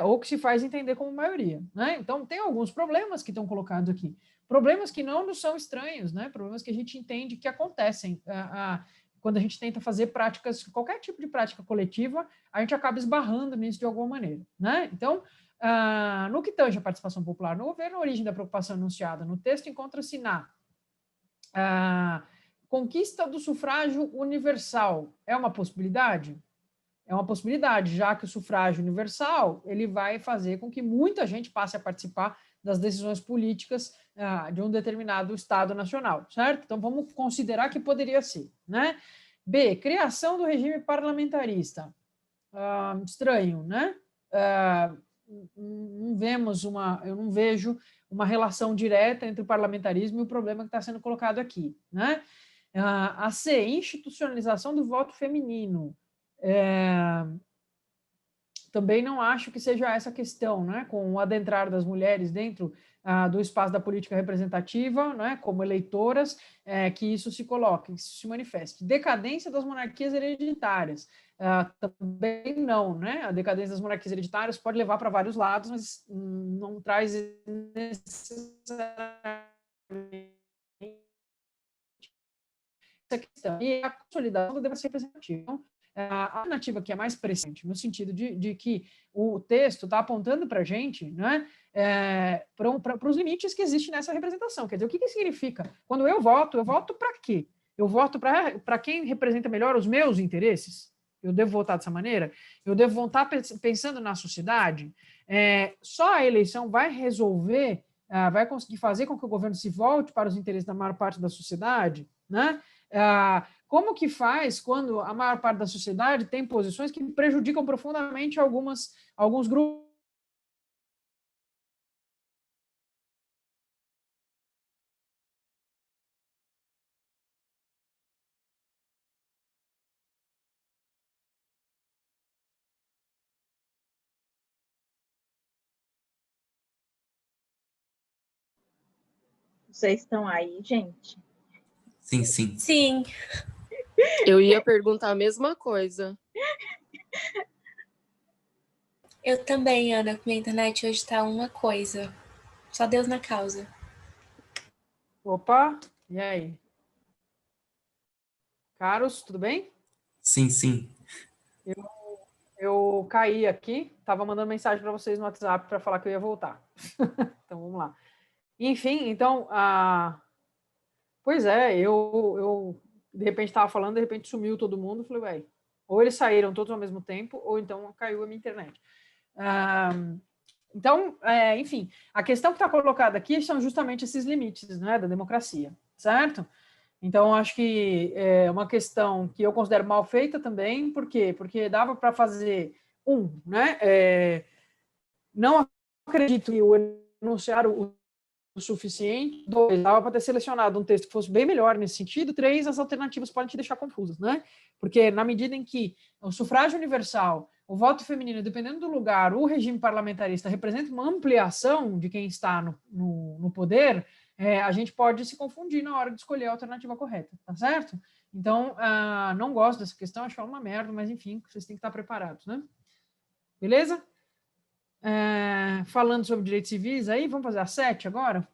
Ou que se faz entender como maioria, né? Então, tem alguns problemas que estão colocados aqui. Problemas que não nos são estranhos, né? Problemas que a gente entende que acontecem quando a gente tenta fazer práticas, qualquer tipo de prática coletiva, a gente acaba esbarrando nisso de alguma maneira, né? Então, no que tange a participação popular no governo, a origem da preocupação enunciada no texto encontra-se na conquista do sufrágio universal. É uma possibilidade? É uma possibilidade, já que o sufrágio universal ele vai fazer com que muita gente passe a participar das decisões políticas de um determinado Estado nacional, certo? Então, vamos considerar que poderia ser, né? B, criação do regime parlamentarista. Estranho, né? Eu não vejo uma relação direta entre o parlamentarismo e o problema que está sendo colocado aqui, né? A C, institucionalização do voto feminino. Também não acho que seja essa questão, né? Com o adentrar das mulheres dentro do espaço da política representativa, né? Como eleitoras, que isso se coloque, que isso se manifeste. Decadência das monarquias hereditárias. Também não, né? A decadência das monarquias hereditárias pode levar para vários lados, mas não traz necessariamente essa questão. E a consolidação da democracia representativa. Então, a alternativa que é mais presente, no sentido de que o texto está apontando para a gente, né, para os limites que existem nessa representação. Quer dizer, o que significa? Quando eu voto para quê? Eu voto para quem representa melhor os meus interesses? Eu devo votar dessa maneira? Eu devo votar pensando na sociedade? Só a eleição vai resolver, vai conseguir fazer com que o governo se volte para os interesses da maior parte da sociedade, né? Como que faz quando a maior parte da sociedade tem posições que prejudicam profundamente alguns grupos? Vocês estão aí, gente? Sim, sim. Sim. Eu ia perguntar a mesma coisa. Eu também, Ana. Minha internet hoje tá uma coisa. Só Deus na causa. Opa, e aí? Carlos, tudo bem? Sim, sim. Eu caí aqui, estava mandando mensagem para vocês no WhatsApp para falar que eu ia voltar. Então, vamos lá. Enfim, então, pois é, eu de repente estava falando, de repente sumiu todo mundo, falei, ué, ou eles saíram todos ao mesmo tempo, ou então caiu a minha internet. Então, enfim, a questão que está colocada aqui são justamente esses limites, né, da democracia, certo? Então, acho que é uma questão que eu considero mal feita também, por quê? Porque dava para fazer, né, não acredito que o enunciado o suficiente. 2, dava para ter selecionado um texto que fosse bem melhor nesse sentido. 3, as alternativas podem te deixar confusas, né? Porque na medida em que o sufrágio universal, o voto feminino, dependendo do lugar, o regime parlamentarista representa uma ampliação de quem está no poder, a gente pode se confundir na hora de escolher a alternativa correta, tá certo? Então, não gosto dessa questão, acho que é uma merda, mas enfim, vocês têm que estar preparados, né? Beleza? Falando sobre direitos civis, aí vamos fazer a 7 agora?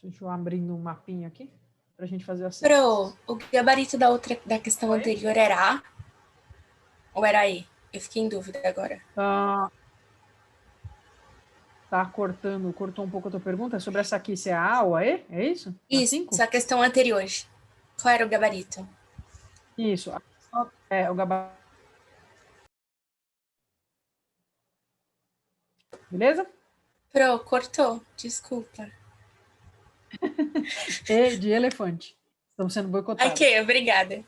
Deixa eu abrindo um mapinha aqui para a gente fazer a 7. Pro, o gabarito da questão anterior era A ou era E? Eu fiquei em dúvida agora. Tá cortou um pouco a tua pergunta sobre essa aqui, se é a A ou a E? É isso? Isso, a questão anterior. Qual era o gabarito? Isso. O gabarito. Beleza? Pro, cortou. Desculpa. E de elefante. Estamos sendo boicotados. Ok, obrigada.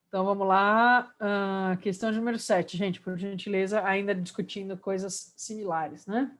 Então, vamos lá. Questão número 7, gente, por gentileza, ainda discutindo coisas similares, né?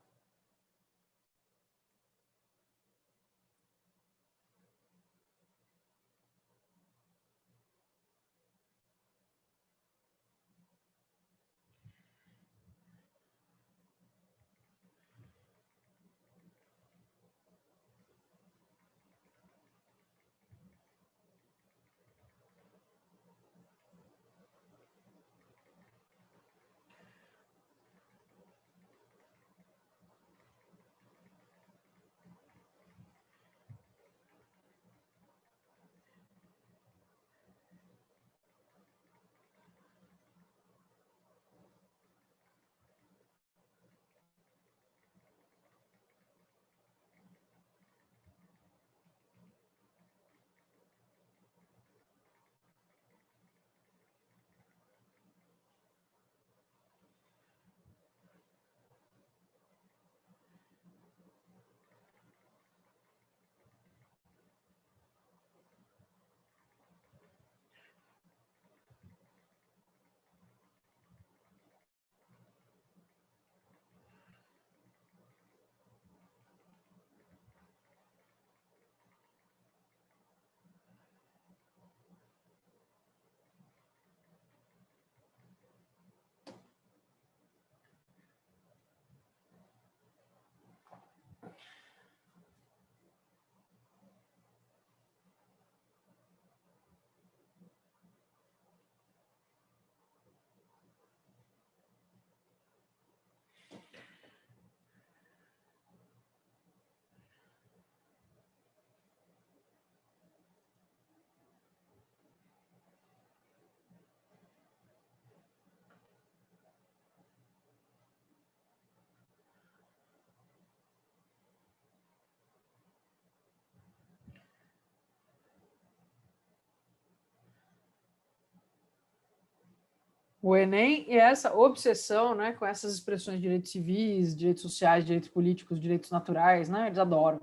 o Enem e essa obsessão, né, com essas expressões de direitos civis, direitos sociais, direitos políticos, direitos naturais, né, eles adoram.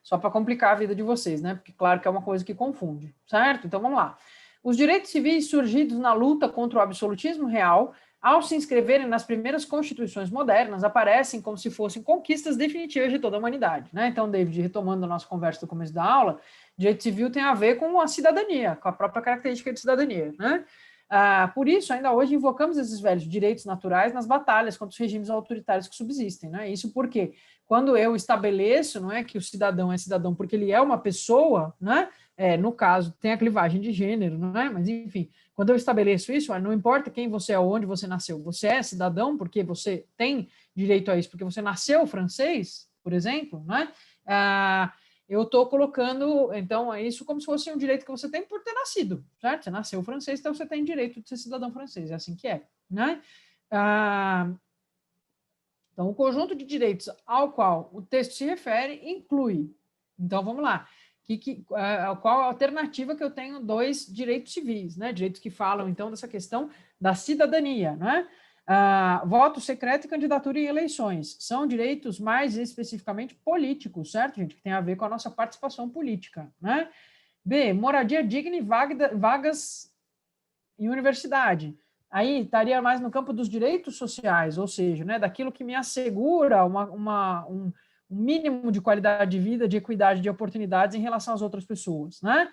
Só para complicar a vida de vocês, né, porque claro que é uma coisa que confunde, certo? Então vamos lá. Os direitos civis surgidos na luta contra o absolutismo real, ao se inscreverem nas primeiras constituições modernas, aparecem como se fossem conquistas definitivas de toda a humanidade, né? Então, David, retomando a nossa conversa do começo da aula, direito civil tem a ver com a cidadania, com a própria característica de cidadania, né? Por isso, ainda hoje, invocamos esses velhos direitos naturais nas batalhas contra os regimes autoritários que subsistem, né? Isso porque, quando eu estabeleço, não é, que o cidadão é cidadão porque ele é uma pessoa, né? No caso, tem a clivagem de gênero, não é? Mas, enfim, quando eu estabeleço isso, não importa quem você é, onde você nasceu, você é cidadão porque você tem direito a isso, porque você nasceu francês, por exemplo, né? Eu estou colocando, então, isso como se fosse um direito que você tem por ter nascido, certo? Você nasceu francês, então você tem direito de ser cidadão francês, é assim que é, né? Então, o conjunto de direitos ao qual o texto se refere inclui, então, vamos lá, qual a alternativa que eu tenho dos direitos civis, né? Direitos que falam, então, dessa questão da cidadania, né? Voto secreto e candidatura em eleições são direitos mais especificamente políticos, certo, gente? Que tem a ver com a nossa participação política, né? B, moradia digna e vagas em universidade. Aí estaria mais no campo dos direitos sociais, ou seja, né, daquilo que me assegura um mínimo de qualidade de vida, de equidade de oportunidades em relação às outras pessoas, né?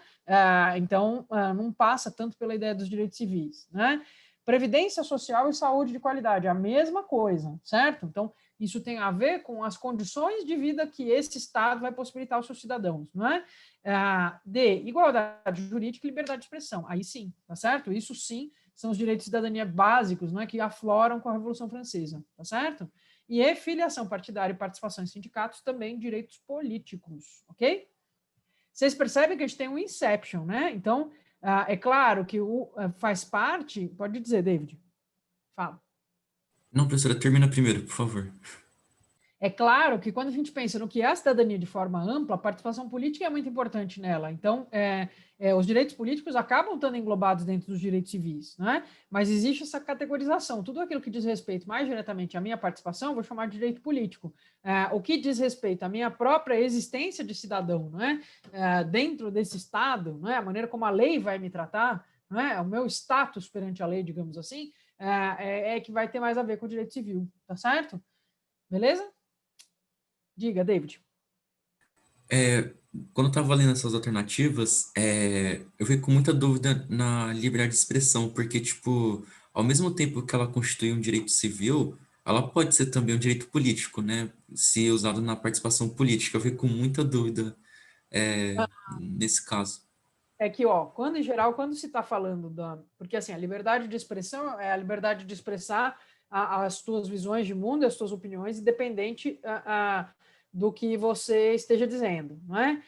Então, não passa tanto pela ideia dos direitos civis, né? Previdência social e saúde de qualidade, a mesma coisa, certo? Então, isso tem a ver com as condições de vida que esse Estado vai possibilitar aos seus cidadãos, não é? D, igualdade jurídica e liberdade de expressão, aí sim, tá certo? Isso sim são os direitos de cidadania básicos, não é, que afloram com a Revolução Francesa, tá certo? E filiação partidária e participação em sindicatos, também direitos políticos, ok? Vocês percebem que a gente tem um inception, né? Então, é claro que faz parte... Pode dizer, David. Fala. Não, professora, termina primeiro, por favor. É claro que quando a gente pensa no que é a cidadania de forma ampla, a participação política é muito importante nela. Então, os direitos políticos acabam estando englobados dentro dos direitos civis, né? Mas existe essa categorização. Tudo aquilo que diz respeito mais diretamente à minha participação, vou chamar de direito político. O que diz respeito à minha própria existência de cidadão, não é? Dentro desse Estado, não é? A maneira como a lei vai me tratar, não é? O meu status perante a lei, digamos assim, que vai ter mais a ver com o direito civil, tá certo? Beleza? Diga, David. Quando eu estava lendo essas alternativas, eu fiquei com muita dúvida na liberdade de expressão, porque, tipo, ao mesmo tempo que ela constitui um direito civil, ela pode ser também um direito político, né? Se usado na participação política. Eu fiquei com muita dúvida nesse caso. É que, em geral, quando se está falando Porque, assim, a liberdade de expressão é a liberdade de expressar as tuas visões de mundo e as tuas opiniões, independente do que você esteja dizendo, não é?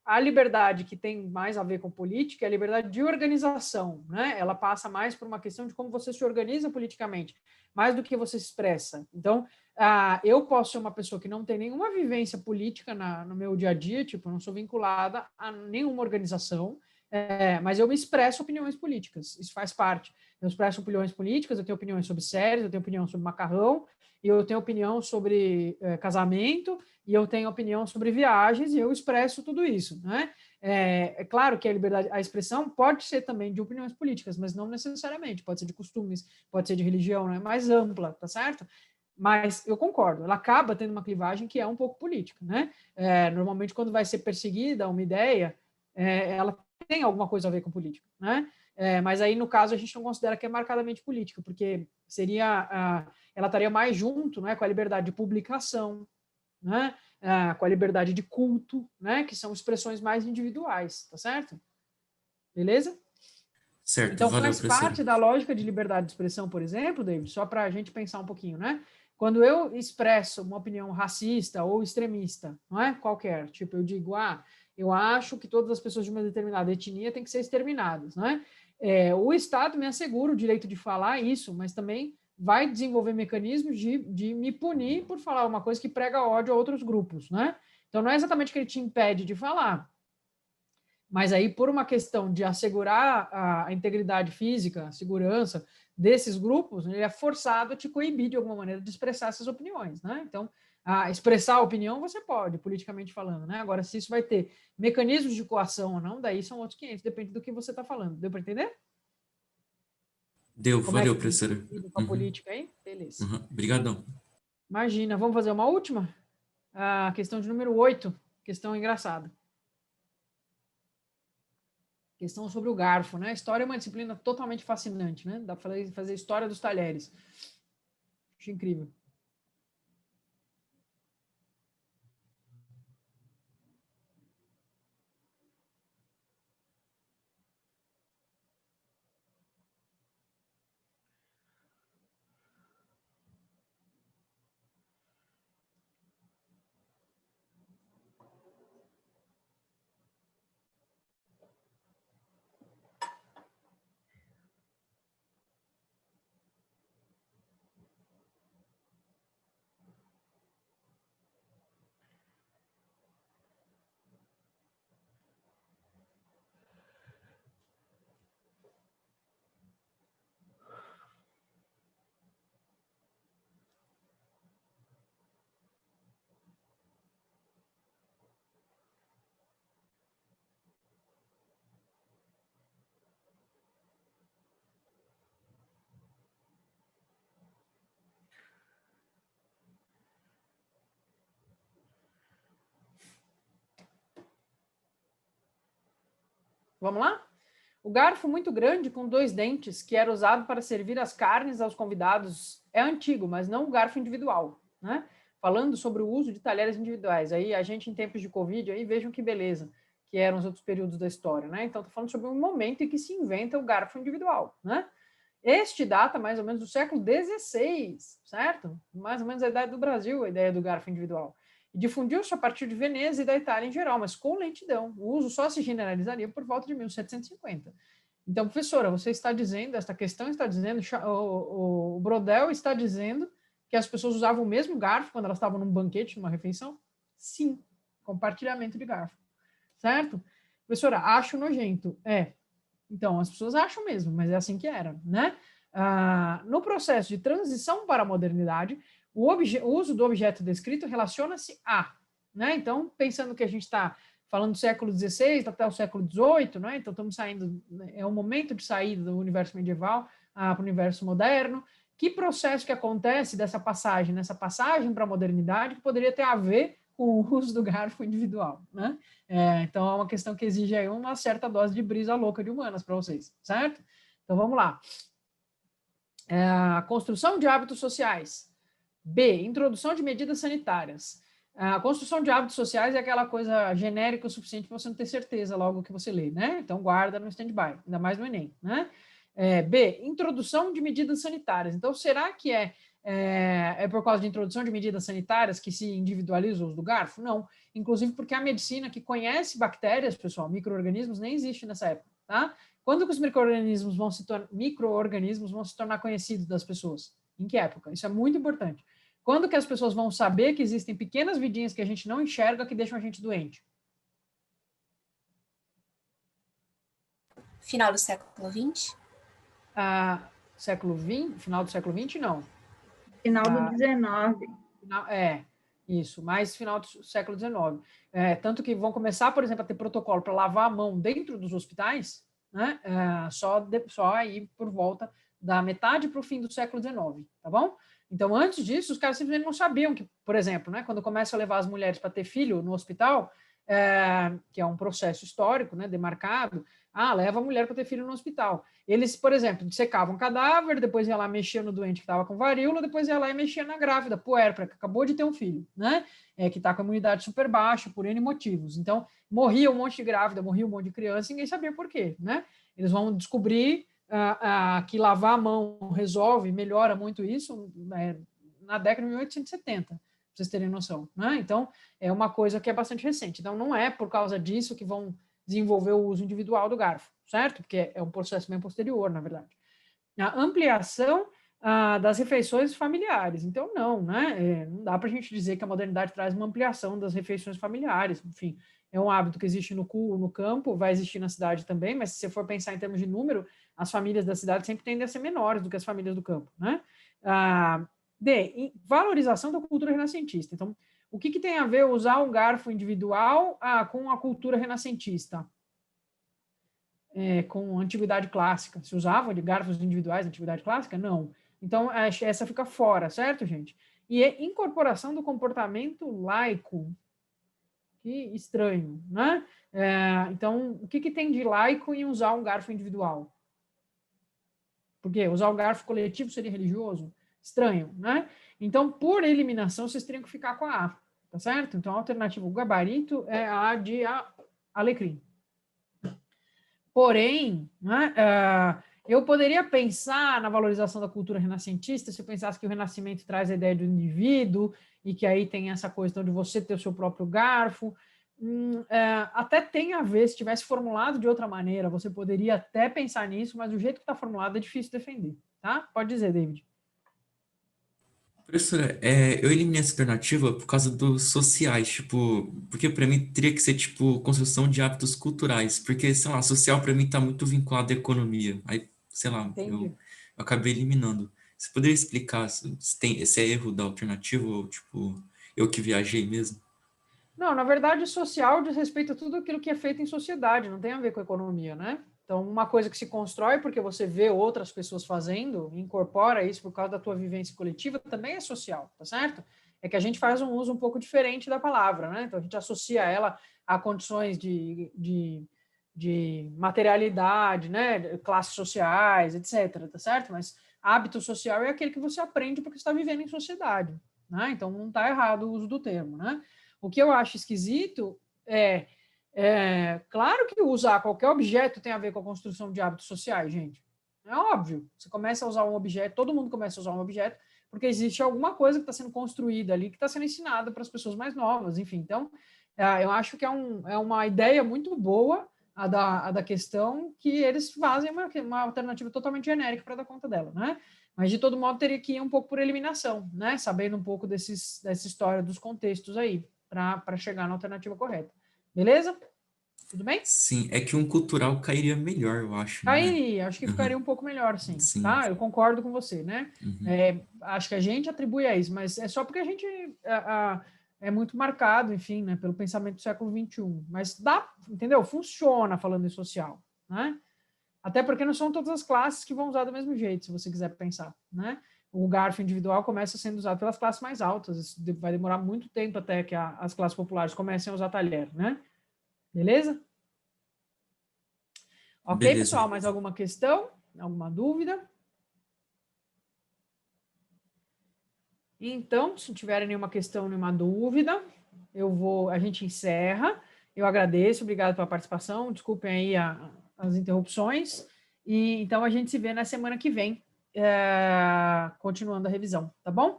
A liberdade que tem mais a ver com política é a liberdade de organização, né? Ela passa mais por uma questão de como você se organiza politicamente, mais do que você se expressa. Então, eu posso ser uma pessoa que não tem nenhuma vivência política no meu dia a dia, tipo, eu não sou vinculada a nenhuma organização, mas eu me expresso opiniões políticas, isso faz parte. Eu expresso opiniões políticas, eu tenho opiniões sobre séries, eu tenho opinião sobre macarrão, eu tenho opinião sobre casamento, e eu tenho opinião sobre viagens, e eu expresso tudo isso, né? É claro que a expressão pode ser também de opiniões políticas, mas não necessariamente, pode ser de costumes, pode ser de religião, né? Mais ampla, tá certo? Mas eu concordo, ela acaba tendo uma clivagem que é um pouco política, né? Normalmente, quando vai ser perseguida uma ideia, ela tem alguma coisa a ver com política, né? Mas aí, no caso, a gente não considera que é marcadamente política, porque ela estaria mais junto, né, com a liberdade de publicação, né, com a liberdade de culto, né, que são expressões mais individuais, tá certo? Beleza? Certo, Então, valeu, faz professor. parte da lógica de liberdade de expressão, por exemplo, David, só para a gente pensar um pouquinho, né? Quando eu expresso uma opinião racista ou extremista, não é? Qualquer, tipo, eu digo, eu acho que todas as pessoas de uma determinada etnia têm que ser exterminadas, não é? O Estado me assegura o direito de falar isso, mas também vai desenvolver mecanismos de me punir por falar uma coisa que prega ódio a outros grupos, né? Então, não é exatamente que ele te impede de falar, Mas aí, por uma questão de assegurar a integridade física, a segurança desses grupos, ele é forçado a te coibir de alguma maneira de expressar essas opiniões, né? Então, expressar a opinião você pode, politicamente falando, né? Agora, se isso vai ter mecanismos de coação ou não, daí são outros 500, depende do que você está falando. Deu para entender? Deu, Como é valeu, que professora. lida com a política aí? Beleza. Obrigadão. Imagina, vamos fazer uma última? A questão de número 8, questão engraçada. Questão sobre o garfo, né? História é uma disciplina totalmente fascinante, né? Dá para fazer história dos talheres. Acho incrível. Vamos lá? O garfo muito grande com 2 dentes, que era usado para servir as carnes aos convidados, é antigo, mas não o garfo individual, né? Falando sobre o uso de talheres individuais. Aí a gente, em tempos de Covid, aí vejam que beleza, que eram os outros períodos da história, né? Então, estou falando sobre um momento em que se inventa o garfo individual, né? Este data mais ou menos do século XVI, certo? Mais ou menos a idade do Brasil, a ideia do garfo individual. E difundiu-se a partir de Veneza e da Itália em geral, mas com lentidão. O uso só se generalizaria por volta de 1750. Então, professora, você está dizendo, esta questão está dizendo, o Brodel está dizendo que as pessoas usavam o mesmo garfo quando elas estavam num banquete, numa refeição? Sim, compartilhamento de garfo, certo? Professora, acho nojento. Então, as pessoas acham mesmo, mas é assim que era, né? No processo de transição para a modernidade, o uso do objeto descrito relaciona-se a, né? Então, pensando que a gente está falando do século XVI até o século XVIII, né? Então, estamos saindo, é o momento de saída do universo medieval para o universo moderno. Que processo que acontece nessa passagem para a modernidade, que poderia ter a ver com o uso do garfo individual, né? Então, é uma questão que exige aí uma certa dose de brisa louca de humanas para vocês, certo? Então, vamos lá. A construção de hábitos sociais. B, introdução de medidas sanitárias. A construção de hábitos sociais é aquela coisa genérica o suficiente para você não ter certeza logo que você lê, né? Então, guarda no stand-by, ainda mais no Enem, né? B, introdução de medidas sanitárias. Então, será que é por causa de introdução de medidas sanitárias que se individualiza o uso do garfo? Não. Inclusive porque a medicina que conhece bactérias, pessoal, micro-organismos, nem existe nessa época, tá? Quando que os micro-organismos vão se tornar conhecidos das pessoas? Em que época? Isso é muito importante. Quando que as pessoas vão saber que existem pequenas vidinhas que a gente não enxerga que deixam a gente doente? Final do século XX? Século XX? Final do século XX, não. Final do XIX. Isso, mais final do século XIX. Tanto que vão começar, por exemplo, a ter protocolo para lavar a mão dentro dos hospitais, né? Só aí por volta da metade para o fim do século XIX, tá bom? Então, antes disso, os caras simplesmente não sabiam que, por exemplo, né, quando começam a levar as mulheres para ter filho no hospital, que é um processo histórico, né, demarcado, leva a mulher para ter filho no hospital. Eles, por exemplo, dissecavam um cadáver, depois ia lá mexer no doente que estava com varíola, depois ia lá e mexia na grávida, puérpera, que acabou de ter um filho, né, que está com a imunidade super baixa, por N motivos. Então, morria um monte de grávida, morria um monte de criança, ninguém sabia por quê, né? Eles vão descobrir que lavar a mão resolve, melhora muito isso, na década de 1870, para vocês terem noção, né? Então, é uma coisa que é bastante recente. Então, não é por causa disso que vão desenvolver o uso individual do garfo, certo? Porque é um processo bem posterior, na verdade. A ampliação das refeições familiares. Então, não, né? Não dá para a gente dizer que a modernidade traz uma ampliação das refeições familiares, enfim. é um hábito que existe no campo, vai existir na cidade também, mas se você for pensar em termos de número, as famílias da cidade sempre tendem a ser menores do que as famílias do campo, né? Valorização da cultura renascentista. Então, o que tem a ver usar um garfo individual com a cultura renascentista? Com a antiguidade clássica. Se usavam de garfos individuais na antiguidade clássica? Não. Então, essa fica fora, certo, gente? E incorporação do comportamento laico. Que estranho, né? Então, o que tem de laico em usar um garfo individual? Por quê? Usar o garfo coletivo seria religioso? Estranho, né? Então, por eliminação, vocês teriam que ficar com a A, tá certo? Então, a alternativa, o gabarito, é a de alecrim. Porém, né, eu poderia pensar na valorização da cultura renascentista se eu pensasse que o Renascimento traz a ideia do indivíduo e que aí tem essa questão de você ter o seu próprio garfo. Até tem a ver, se tivesse formulado de outra maneira, você poderia até pensar nisso, mas o jeito que está formulado é difícil defender, tá? Pode dizer, David. Professora, eu eliminei essa alternativa por causa dos sociais, tipo, porque para mim teria que ser, tipo, construção de hábitos culturais, porque, sei lá, social para mim tá muito vinculado à economia, aí, sei lá, eu acabei eliminando. Você poderia explicar se é erro da alternativa ou, tipo, eu que viajei mesmo? Não, na verdade, social diz respeito a tudo aquilo que é feito em sociedade, não tem a ver com a economia, né? Então, uma coisa que se constrói porque você vê outras pessoas fazendo, incorpora isso por causa da tua vivência coletiva, também é social, tá certo? É que a gente faz um uso um pouco diferente da palavra, né? Então, a gente associa ela a condições de materialidade, né? Classes sociais, etc, tá certo? Mas hábito social é aquele que você aprende porque está vivendo em sociedade, né? Então, não está errado o uso do termo, né? O que eu acho esquisito claro que usar qualquer objeto tem a ver com a construção de hábitos sociais, gente. É óbvio. Você começa a usar um objeto, todo mundo começa a usar um objeto, porque existe alguma coisa que está sendo construída ali, que está sendo ensinada para as pessoas mais novas, enfim. Então, eu acho que é uma ideia muito boa a da questão, que eles fazem uma alternativa totalmente genérica para dar conta dela, né? Mas, de todo modo, teria que ir um pouco por eliminação, né? Sabendo um pouco dessa história dos contextos aí, para chegar na alternativa correta. Beleza? Tudo bem? Sim, é que um cultural cairia melhor, eu acho, não é? Aí, acho que ficaria um pouco melhor, sim. Sim. Tá? Eu concordo com você, né? Uhum. Acho que a gente atribui a isso, mas é só porque a gente é muito marcado, enfim, né, pelo pensamento do século XXI. Mas dá, entendeu? Funciona falando em social, né? Até porque não são todas as classes que vão usar do mesmo jeito, se você quiser pensar, né? O garfo individual começa sendo usado pelas classes mais altas. Isso vai demorar muito tempo até que as classes populares comecem a usar talher, né? Beleza? Ok, Beleza. pessoal? Mais alguma questão? Alguma dúvida? Então, se não tiverem nenhuma questão, nenhuma dúvida, a gente encerra. Eu agradeço, obrigado pela participação. Desculpem aí as interrupções. E então a gente se vê na semana que vem, continuando a revisão, tá bom?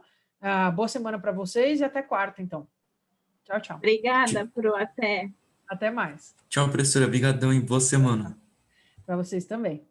Boa semana para vocês e até quarta, então. Tchau, tchau. Obrigada, Pro. Até. Até mais. Tchau, professora. Obrigadão e boa semana. Para vocês também.